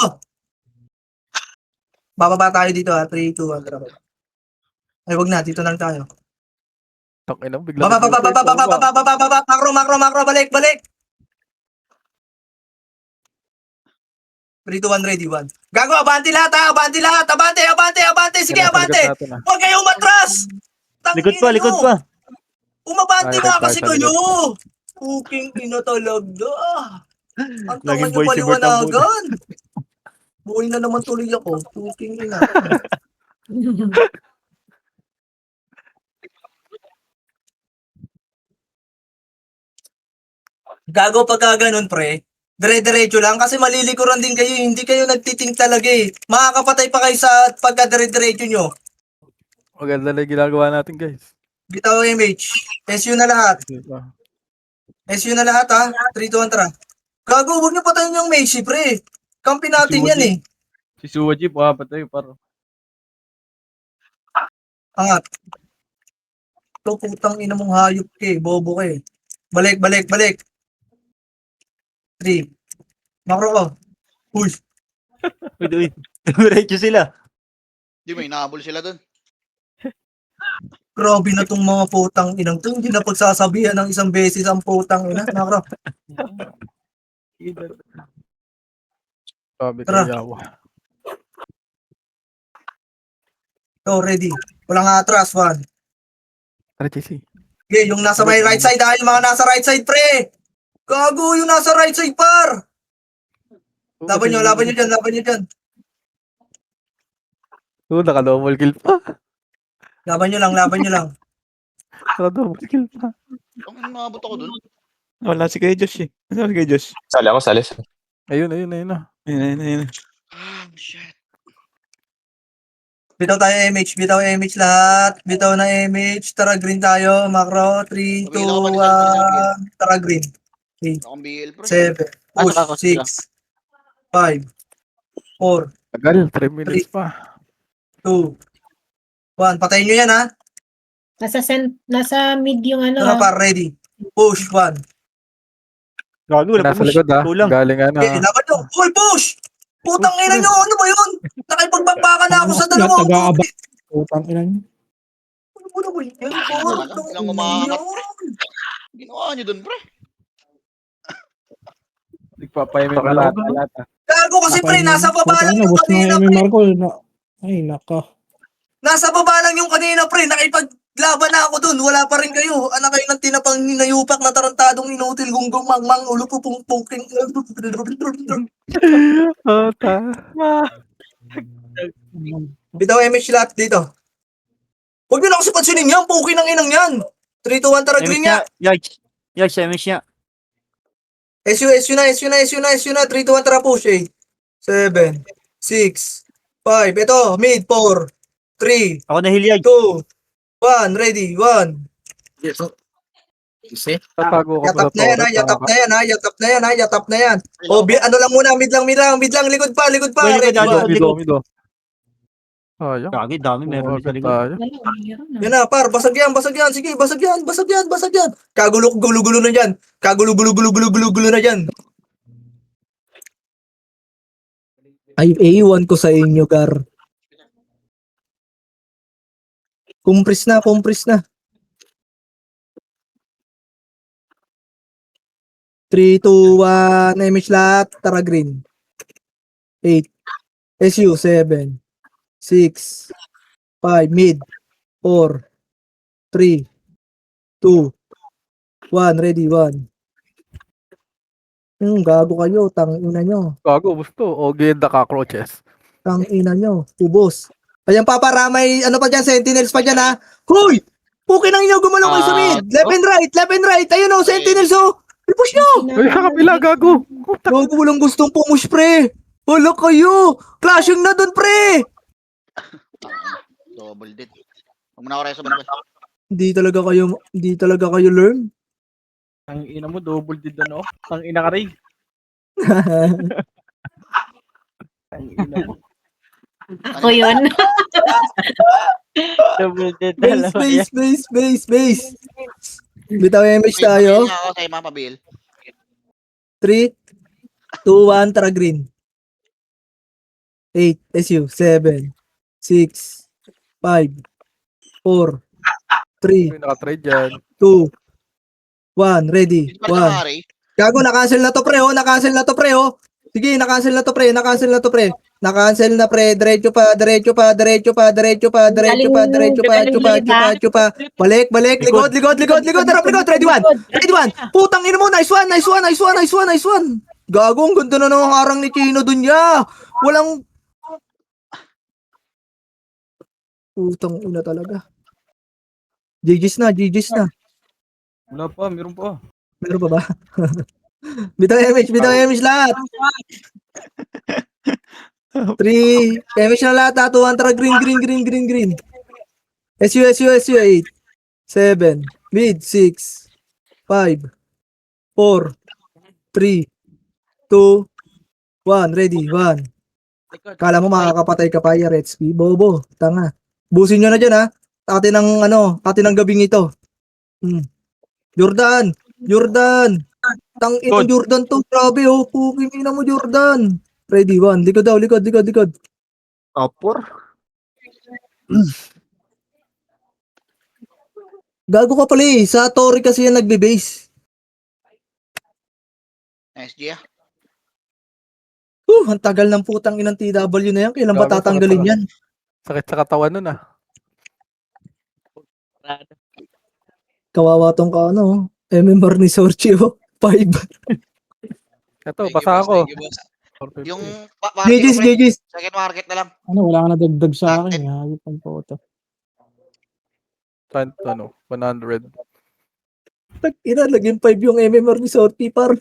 B: Bababa tayo dito, ha. 3, 2, 1. Tara. Ay, wag na. Dito na lang tayo.
G: Tak ina, bigla.
B: Baba. Makro. Balik. 3, 2, 1, ready, 1. Gago, abante lahat, ha. Abante. Sige, abante. Huwag kayong matras.
E: Likod pa.
B: Umabante
G: Ay,
B: nga
G: tayo
B: kasi
G: sa
B: kayo. Puking ina talaga. Ang tanga
E: Naging
B: nyo
E: boy si Bert ang
B: paliwanagan. Buhay na naman tuloy ako. Puking ina. Gago pagka ganun, pre. Dire-diretso lang kasi malilikuran din kayo. Hindi kayo nagtiting talaga eh. Makakapatay pa kayo sa pagka dire-diretso nyo.
G: Maganda na yung ginagawa natin, guys.
B: Bitaw MH. SU na lahat, ha. 3, 2, 1, tara. Gago, huwag nyo patayin yung Macy, pre. Kampi natin yan eh.
G: Si Suwaji, papatay, paro.
B: Angat. Ito, putang ina mong hayop ka eh. Bobo ka eh. Balik. 3. Makro ko. Uy.
E: Uy. Diretso sila.
I: Di may nahabol sila dun.
B: Grabe na tong mga putang inang to. Hindi na pagsasabihan ng isang beses ang putang ina. Makro.
G: Sabi
B: Tara.
G: kay Yawa.
B: So, ready. Walang atras, 1.
G: Tara, JC.
B: Okay, yung nasa may right side, yung mga nasa right side, pre. Gago, yung nasa right side, par. Laban nyo dyan.
G: Naka-double kill pa.
B: Laban nyo lang.
G: Naka-double kill pa.
I: Ang nabot ako dun.
C: Wala si Kuya Josh eh. Wala si Kuya Josh.
J: Sali ako, sali.
G: Ayun na.
C: Ayun.
I: Shit.
B: Bitaw tayo MH lahat. Bitaw na MH. Tara green tayo. Macro. 3, 2, 1. Tara green.
I: Akong BL, pre.
B: 7. Push. 6. 5. 4.
G: Tagal, 3 minutes pa.
B: 2. 1. Patayin nyo yan, ha.
F: Nasa mid yung ano.
B: Tara par, ready. Push. 1.
E: Gago, wala pa
G: Nasa likod
E: Kulang.
G: Galing ano.
B: Okay, laban nyo. Hoy, push! Putang ina nyo. Ano ba yun? Nakipagbagbakan na ako sa dalawa.
A: Taga-aba. Putang ina niyo.
B: Ano ba yun?
I: Ilang umaangat, pre. Ginawa nyo dun, pre.
G: Nagpapayamay ka lahat.
B: Gago kasi pre, nasa baba
A: Putang
B: lang
A: ina,
B: yung
A: boss na
B: kanina,
A: MMR
B: pre.
A: ko. Ay, naka.
B: Nasa baba lang yung kanina, pre. Nakipaglaban na ako dun. Wala pa rin kayo. Anak kayo ng tinapang hinayupak na tarantadong inutil gunggong mangmang ulo pupungpungking. Bitaw MH lahat dito. Huwag nyo na kasi pansinin yan. Puki ng inang yan. 3, 2, 1, tara green niya.
E: Yag, sa MS niya.
B: SU na. 3, 2, 1, tara push. 8, 7, 6, 5. Ito, mid, 4, 3,
E: Ako na hilyag.
B: 2, 1, ready, 1.
G: Tatago ka
B: Yatap na yan. O, ano lang muna, mid lang, likod pa,
E: Likod,
B: ready,
E: likod.
B: 1.
G: Mido. Ayun.
E: Gagi, dami. Meron din sa likod.
B: Yan na, par, basag yan. Sige, basag yan. Kagulo-gulo na dyan. Kagulo-gulo na dyan. Ay, A1 ko sa inyo, Gar. Kumpris na. Three, 2, 1, image lahat, tara green. 8, SU, 7, 6, 5, mid, 4, 3, 2, 1, ready, 1. Gago kayo, tangina nyo.
G: Gago, gusto. O, genda cockroaches.
B: Tangina nyo, ubos. Ayan pa, may ano pa dyan, sentinels pa dyan ha. Hoy! Pukin ang inyo, gumalaw kayo sa mid. Left and right. Ayun o, sentinels o. I-push nyo.
G: Uy, sa kapila, gago.
B: Gago, walang gustong pumush, pre. Wala kayo. Clashing na dun, pre.
I: Double dead. Huwag mo na ako rin sa barangay.
B: Hindi talaga kayo learn.
G: Ang ina mo, double did ano? Ang ina ka rin. Ang ina mo.
F: Ako yun.
H: Double dead
B: Base. Bitaw image tayo.
I: Ako sa'yo, mga pabil.
B: 3, 2, 1, tara green. 8, SU, 7, 6, 5, 4, 3,
G: Uy, naka-trade dyan.
B: 2, 1, ready, 1. Gago, na-cancel na to pre, Sige, na-cancel na to pre. Na-cancel na pre, diretso pa. Balik, likod, harap likod, ready one. Putang ina mo, nice one. Gago, ang ganda na ng harang ni Chino dun ya. Walang... Putang ina talaga. GG's na.
G: Wala pa, meron pa.
B: Meron pa ba? Bitaw image lahat. 3, image na lahat. 2, 1, tara green. SU, 8, 7, mid, 6, 5, 4, 3, 2, 1, ready, 1. Kala mo makakapatay ka pa, Yaretski. Bobo, tanga. Busin nyo na dyan, ha. Atin ng gabing ito. Jordan. Tangin Jordan to, grabe oh. Puking ina mo Jordan. Ready, 1. Likod.
E: Apor.
B: Gago ka pala eh. Sa Tori kasi yan nagbe-base.
I: SG ah.
B: Ang tagal ng putang inang TW na yan. Kailan ba
G: Gago,
B: tatanggalin yan?
G: Sakit sa katawan nun ah.
B: Kawawa tong ano, MMR ni Sorchio. 5.
G: Ito, basa ako.
I: Yung
G: 450.
I: market
B: GG's,
I: ko, pre.
B: GG's.
I: Second market na lang.
A: Ano, wala ka nadagdag sa akin. Hayop ang photo.
G: Ano, 100.
B: Ina, naging 5 yung MMR ni Sorchio, par.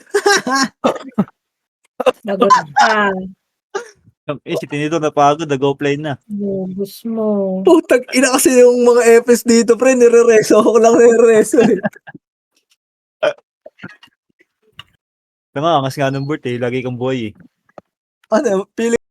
F: Lagot ka.
E: Si Tinito napagod, nag-go play na.
F: Bubus mo.
B: Putang ina kasi yung mga FS dito, pre, nire-reso. Ako lang nire-reso eh.
E: Tama, angas nga ng Bert eh. Lagi kang buhay eh.
B: Ano, pili